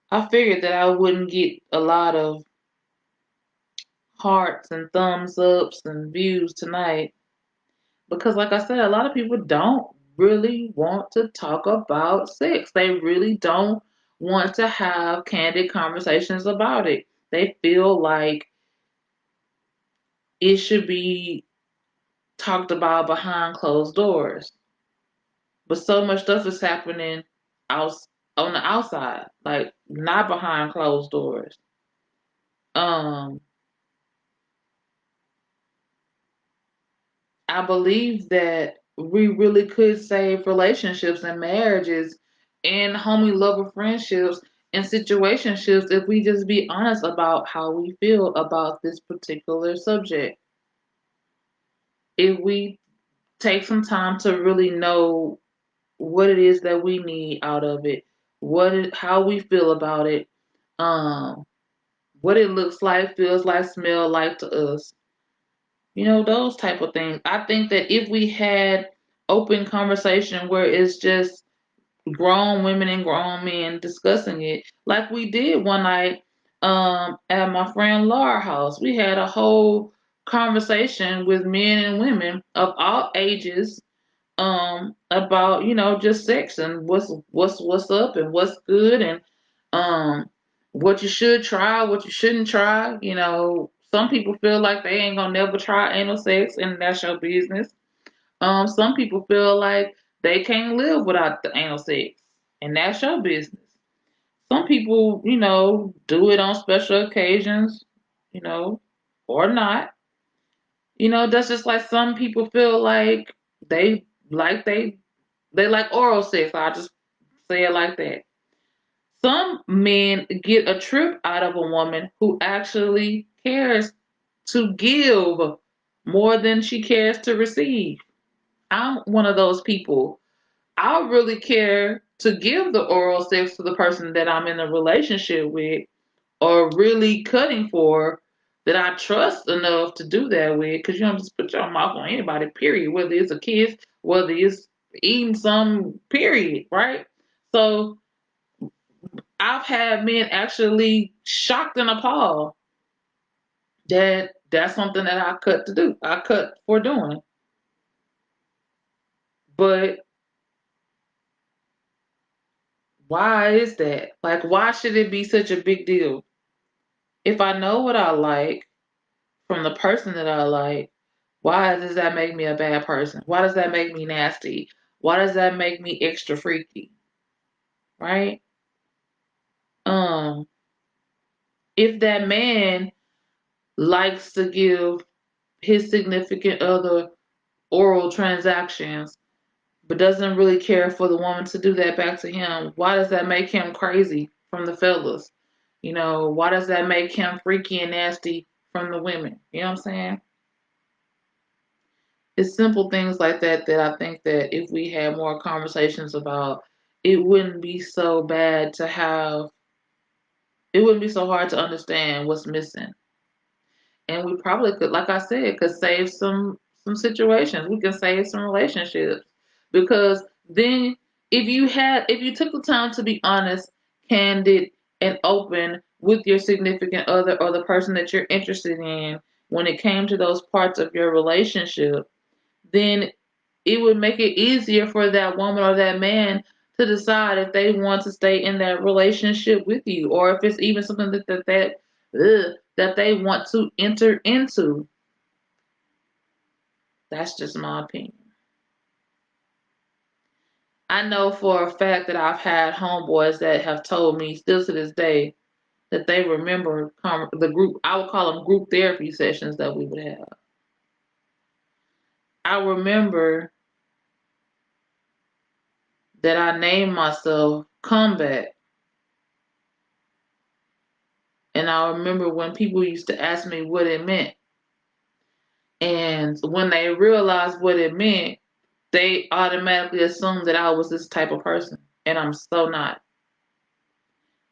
I figured that I wouldn't get a lot of hearts and thumbs ups and views tonight because, like I said, a lot of people don't really want to talk about sex. They really don't want to have candid conversations about it. They feel like it should be talked about behind closed doors. But so much stuff is happening out on the outside, like not behind closed doors. Um, I believe that we really could save relationships and marriages and homie lover friendships and situationships if we just be honest about how we feel about this particular subject. If we take some time to really know what it is that we need out of it, how we feel about it, um, what it looks like, feels like, smell like to us. You know, those type of things. I think that if we had open conversation where it's just grown women and grown men discussing it, like we did one night at my friend Laura's house. We had a whole conversation with men and women of all ages about, you know, just sex and what's up and what's good, and um what you should try, what you shouldn't try. You know, some people feel like they ain't gonna never try anal sex and that's your business. Some people feel like they can't live without the anal sex and that's your business. Some people, you know, do it on special occasions, you know, or not. You know, that's just like some people feel like they like they like oral sex. I just say it like that. Some men get a trip out of a woman who actually cares to give more than she cares to receive. I'm one of those people. I really care to give the oral sex to the person that I'm in a relationship with or really cutting for, that I trust enough to do that with. Because you don't just put your mouth on anybody, period. Whether it's a kiss, whether it's eating some, period, right? So I've had men actually shocked and appalled that that's something that I cut to do. I cut for doing. But why is that? Like, why should it be such a big deal? If I know what I like from the person that I like, why does that make me a bad person? Why does that make me nasty? Why does that make me extra freaky? Right? Um, if that man likes to give his significant other oral transactions, but doesn't really care for the woman to do that back to him, why does that make him crazy from the fellas? You know, why does that make him freaky and nasty from the women? You know what I'm saying? It's simple things like that that I think that if we had more conversations about, it wouldn't be so bad to have, it wouldn't be so hard to understand what's missing. And we probably could, like I said, could save some situations. We can save some relationships. Because then if you took the time to be honest, candid, and open with your significant other or the person that you're interested in when it came to those parts of your relationship, then it would make it easier for that woman or that man to decide if they want to stay in that relationship with you, or if it's even something that they want to enter into. That's just my opinion. I know for a fact that I've had homeboys that have told me still to this day that they remember the group, I would call them group therapy sessions that we would have. I remember that I named myself Comeback. And I remember when people used to ask me what it meant. And when they realized what it meant, they automatically assumed that I was this type of person. And I'm so not.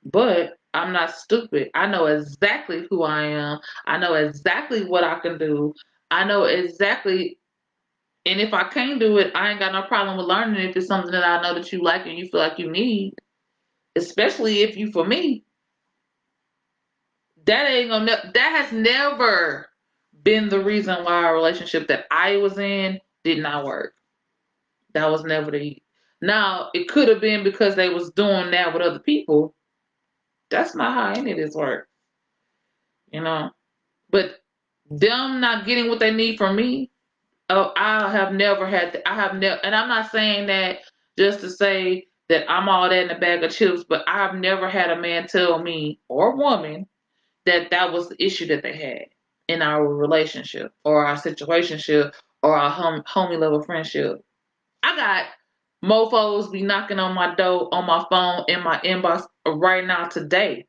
But I'm not stupid. I know exactly who I am. I know exactly what I can do. I know exactly, and if I can't do it, I ain't got no problem with learning if it's something that I know that you like and you feel like you need, especially if you for me. That has never been the reason why a relationship that I was in did not work. That was never the. Now it could have been because they was doing that with other people. That's not how any of this works, you know. But them not getting what they need from me, oh, I have never had. I have never, and I'm not saying that just to say that I'm all that in a bag of chips. But I have never had a man tell me or woman that that was the issue that they had in our relationship or our situationship or our homie level friendship. I got mofos be knocking on my door, on my phone, in my inbox right now today.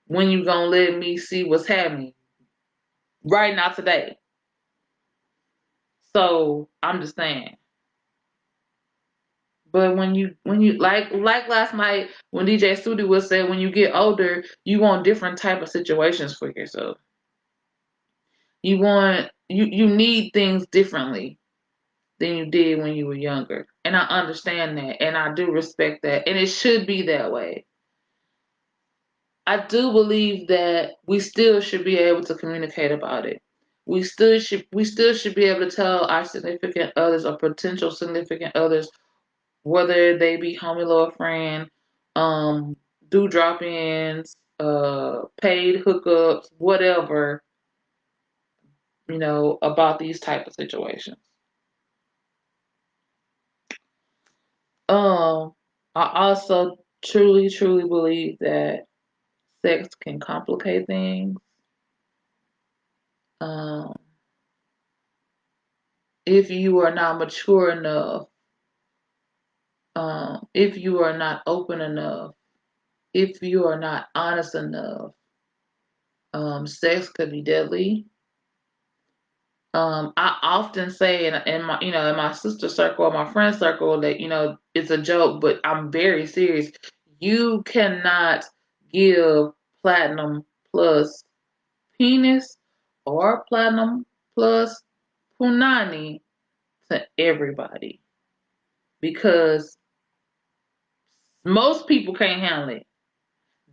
When you gonna let me see what's happening right now today? So I'm just saying. But when you like last night when DJ Studi was saying, when you get older, you want different type of situations for yourself. You need things differently than you did when you were younger. And I understand that, and I do respect that, and it should be that way. I do believe that we still should be able to communicate about it. We still should be able to tell our significant others or potential significant others, whether they be homie or friend, um, do drop-ins, paid hookups, whatever, about these type of situations. Um, I also truly, truly believe that sex can complicate things. Um, if you are not mature enough, if you are not open enough, if you are not honest enough, sex could be deadly. I often say in my in my sister circle or my friend circle that it's a joke, but I'm very serious. You cannot give platinum plus penis or platinum plus punani to everybody because most people can't handle it.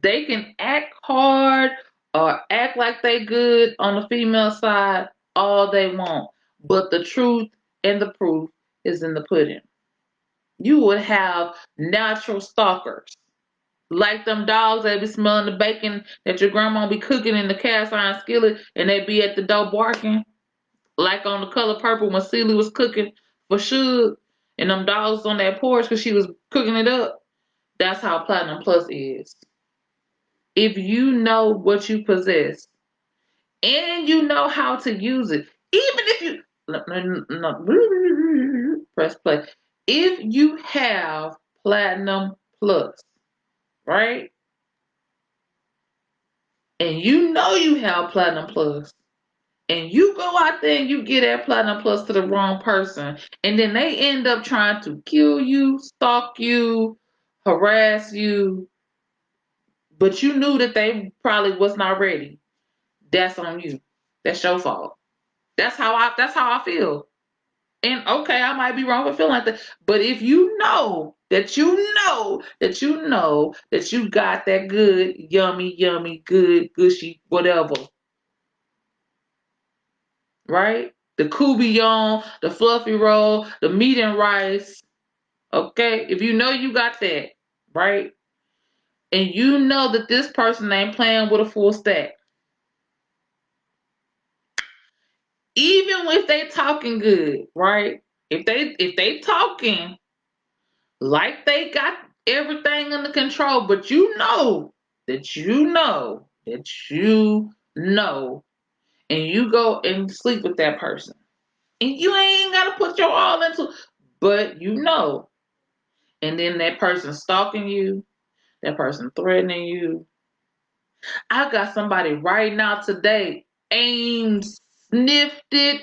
They can act hard or act like they good on the female side all they want, but the truth and the proof is in the pudding. You would have natural stalkers. Like them dogs that be smelling the bacon that your grandma be cooking in the cast iron skillet and they be at the door barking. Like on The Color Purple when Celie was cooking for Suge and them dogs on that porch because she was cooking it up. That's how Platinum Plus is. If you know what you possess and you know how to use it, even if you press play, if you have Platinum Plus, right? And you know you have Platinum Plus, and you go out there and you get that Platinum Plus to the wrong person, and then they end up trying to kill you, stalk you, harass you, but you knew that they probably was not ready. That's on you. That's your fault. That's how I feel. And okay, I might be wrong for feeling like that. But if you know that you got that good, yummy, yummy, good, gushy, whatever, right? The coubillon, the fluffy roll, the meat and rice. Okay, if you know you got that, right? And you know that this person ain't playing with a full stack, even if they talking good, right? If they talking like they got everything under control, but you know, and you go and sleep with that person, and you ain't gotta put your all into, but and then that person stalking you, that person threatening you. I got somebody right now today, aimed, sniffed it,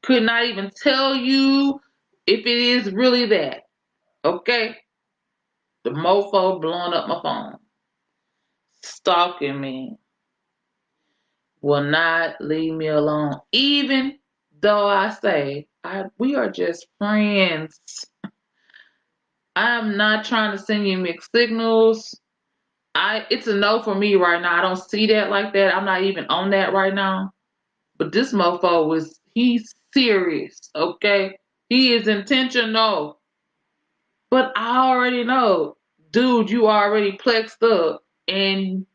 could not even tell you if it is really that. Okay, the mofo blowing up my phone, stalking me, will not leave me alone. Even though I say we are just friends. I'm not trying to send you mixed signals. It's a no for me right now. I don't see that like that. I'm not even on that right now. But this mofo he's serious, okay? He is intentional. But I already know, dude, you already plexed up and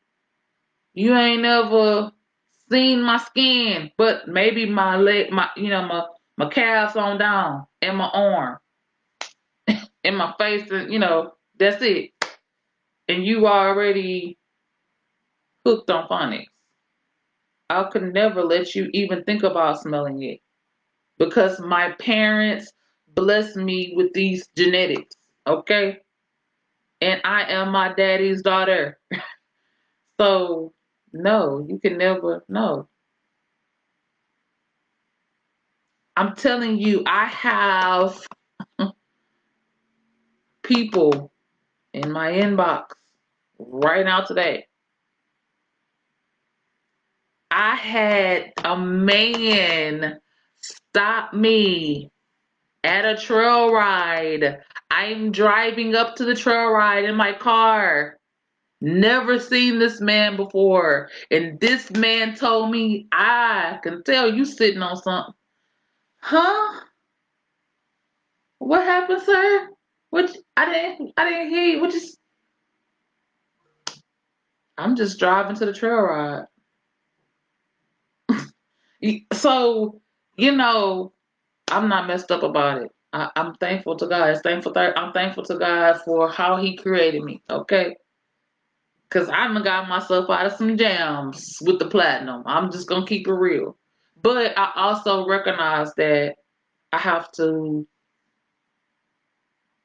you ain't never seen my skin, but maybe my leg, my calves on down and my arm and my face, and that's it. And you already hooked on phonics. I could never let you even think about smelling it because my parents blessed me with these genetics, okay? And I am my daddy's daughter. So, no, you can never, no. I'm telling you, I have people in my inbox right now today. I had a man stop me at a trail ride. I'm driving up to the trail ride in my car. Never seen this man before. And this man told me, I can tell you sitting on something. Huh? What happened, sir? What I didn't hear you. I'm just driving to the trail ride. So, you know, I'm not messed up about it. I'm thankful to God. I'm thankful to God for how He created me. Okay, because I done got myself out of some jams with the platinum. I'm just gonna keep it real. But I also recognize that I have to,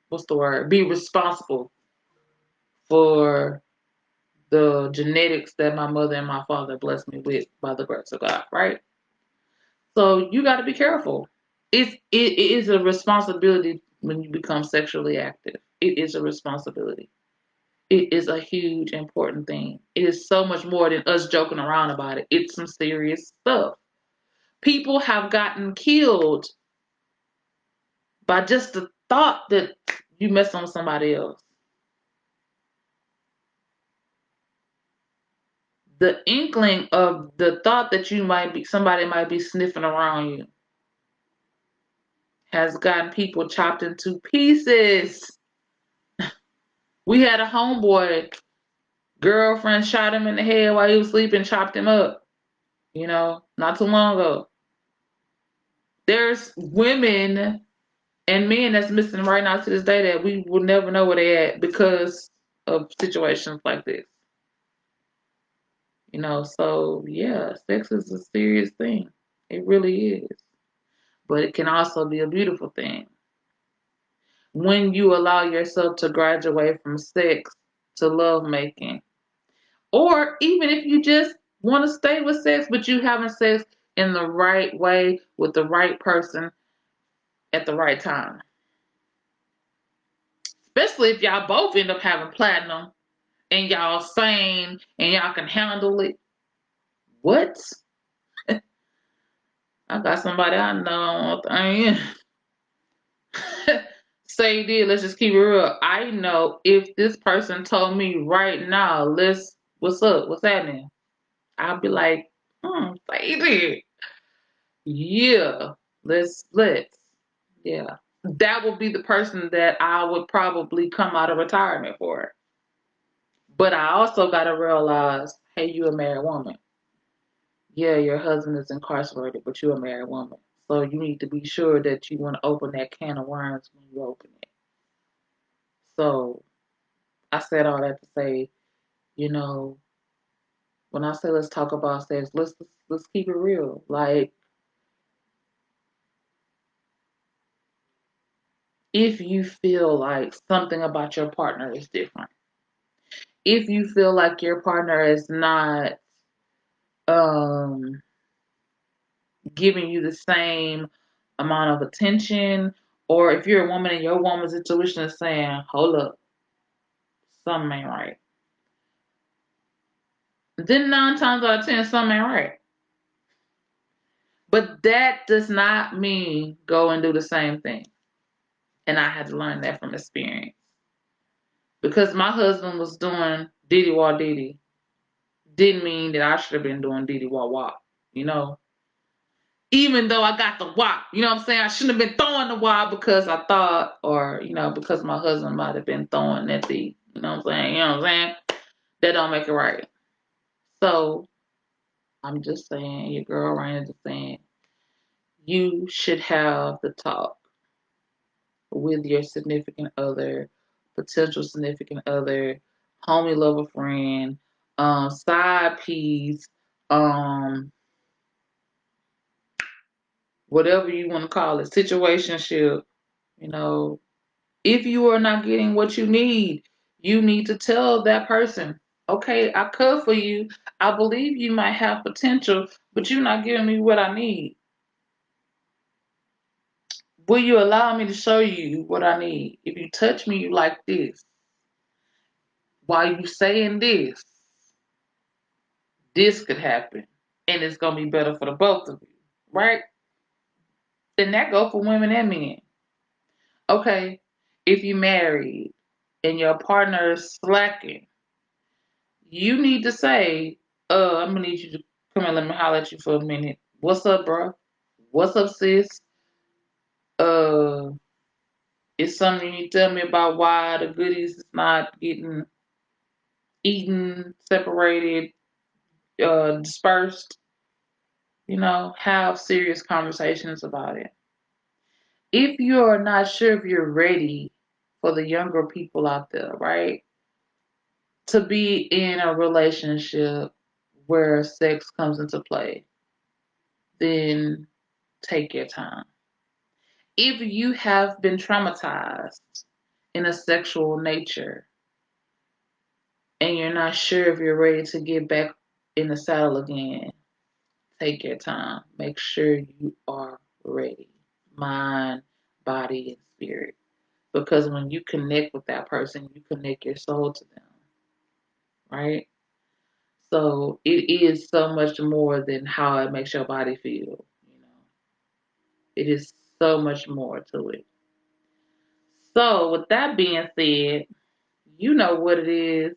what's the word? Be responsible for the genetics that my mother and my father blessed me with by the grace of God. Right. So you got to be careful. It is a responsibility when you become sexually active. It is a responsibility. It is a huge important thing. It is so much more than us joking around about it. It's some serious stuff. People have gotten killed by just the thought that you mess on somebody else. The inkling of the thought that somebody might be sniffing around you has gotten people chopped into pieces. We had a homeboy, girlfriend shot him in the head while he was sleeping, chopped him up, not too long ago. There's women and men that's missing right now to this day that we will never know where they at because of situations like this. So yeah, sex is a serious thing. It really is. But it can also be a beautiful thing. When you allow yourself to graduate from sex to lovemaking, or even if you just want to stay with sex, but you having sex in the right way with the right person at the right time. Especially if y'all both end up having platinum and y'all sane and y'all can handle it. What? I got somebody I know. Say you did. Let's just keep it real. I know if this person told me right now, what's up? What's happening? I'll be like, say you did. Yeah, let's. Yeah. That would be the person that I would probably come out of retirement for. But I also got to realize, hey, you a married woman. Yeah, your husband is incarcerated, but you're a married woman. So you need to be sure that you want to open that can of worms when you open it. So I said all that to say, you know, when I say let's talk about sex, let's keep it real. Like, if you feel like something about your partner is different, if you feel like your partner is not um giving you the same amount of attention, or if you're a woman and your woman's intuition is saying, hold up, something ain't right, then 9 times out of 10 something ain't right. But that does not mean go and do the same thing. And I had to learn that from experience. Because my husband was doing diddy wah diddy didn't mean that I should have been doing diddy wah wah, you know. Even though I got the wop, you know what I'm saying? I shouldn't have been throwing the wop because I thought, or, because my husband might have been throwing that you know what I'm saying? You know what I'm saying? That don't make it right. So I'm just saying, your girl Raina is just saying, you should have the talk with your significant other, potential significant other, homie, lover, friend, side piece, um, whatever you want to call it, situationship. You know, if you are not getting what you need to tell that person, okay, I could for you. I believe you might have potential, but you're not giving me what I need. Will you allow me to show you what I need? If you touch me, you like this. While you saying this could happen. And it's gonna be better for the both of you. Right? Then that go for women and men. Okay. If you married and your partner is slacking, you need to say, I'm gonna need you to come and let me holler at you for a minute. What's up, bro? What's up, sis? Uh, it's something you need to tell me about why the goodies is not getting eaten, separated, dispersed. Have serious conversations about it. If you're not sure if you're ready for the younger people out there, right, to be in a relationship where sex comes into play, then take your time. If you have been traumatized in a sexual nature and you're not sure if you're ready to get back in the saddle again, take your time. Make sure you are ready. Mind, body, and spirit. Because when you connect with that person, you connect your soul to them, right? So it is so much more than how it makes your body feel. It is so much more to it. So with that being said, you know what it is.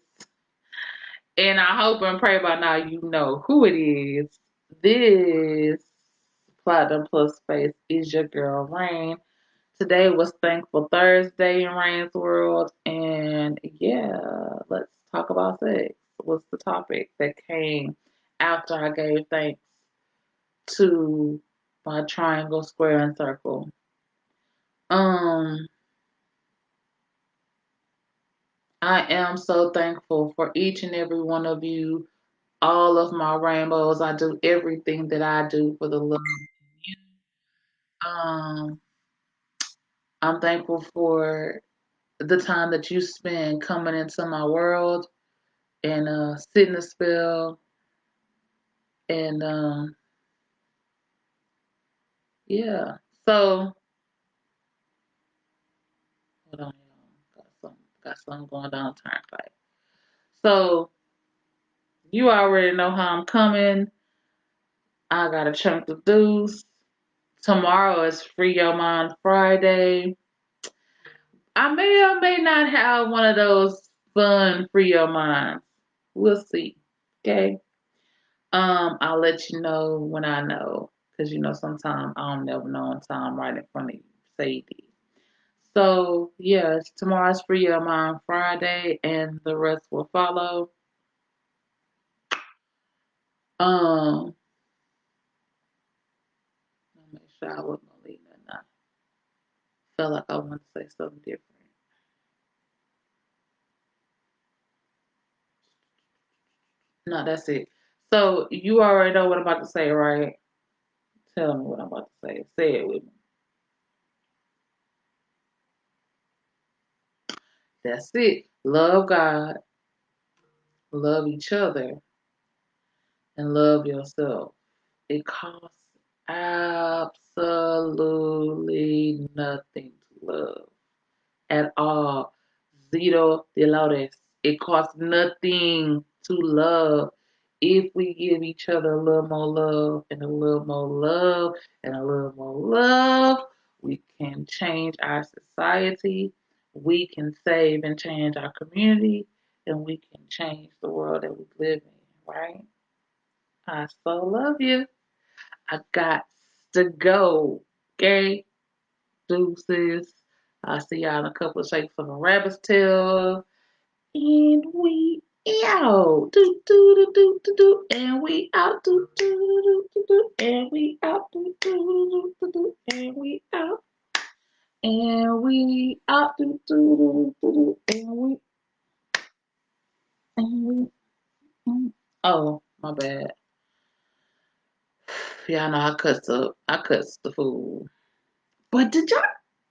And I hope and pray by now you know who it is. This Platinum Plus Space is your girl Rain. Today was Thankful Thursday in Rain's world, and yeah, let's talk about sex. What's the topic that came after I gave thanks to my triangle, square, and circle? Um, I am so thankful for each and every one of you, all of my rainbows. I do everything that I do for the love of you. Um, I'm thankful for the time that you spend coming into my world and sitting a spell and yeah. So hold on, y'all. Got something going down the turnpike. So you already know how I'm coming. I got a chunk of deuce. Tomorrow is Free Your Mind Friday. I may or may not have one of those fun Free Your Minds. We'll see. Okay. I'll let you know when I know. Cause sometimes I don't never know until I'm right in front of you. Say you did. So yes, tomorrow's Free Your Mind Friday, and the rest will follow. Um, I'll make sure I wasn't gonna leave nothing out. Felt like I wanted to say something different. No, that's it. So you already know what I'm about to say, right? Tell me what I'm about to say. Say it with me. That's it. Love God, love each other, and love yourself. It costs absolutely nothing to love at all. Zero dolores. It costs nothing to love. If we give each other a little more love and a little more love and a little more love, we can change our society. We can save and change our community, and we can change the world that we live in, right? I so love you. I got to go. Okay? Deuces. I'll see y'all in a couple of shakes from a rabbit's tail. And we out. Do do do do do do. And we out. Do do do do do. And we out. Do do do do do. And we out. And we out. Do do do do do. And we. Oh, my bad. Y'all know I cuts the food. But did y'all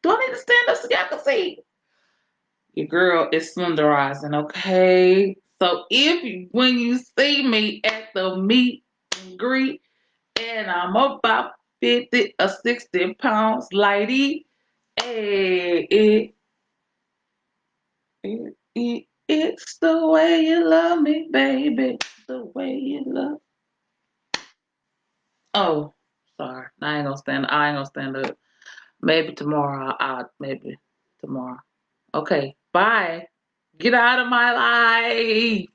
do I need to stand up so y'all can see? Your girl is slenderizing, okay? So when you see me at the meet and greet and I'm about 50 or 60 pounds lady, Hey, it's the way you love me, baby. The way you love. Oh, sorry. I ain't gonna stand up. Maybe tomorrow. Maybe tomorrow. Okay. Bye. Get out of my life.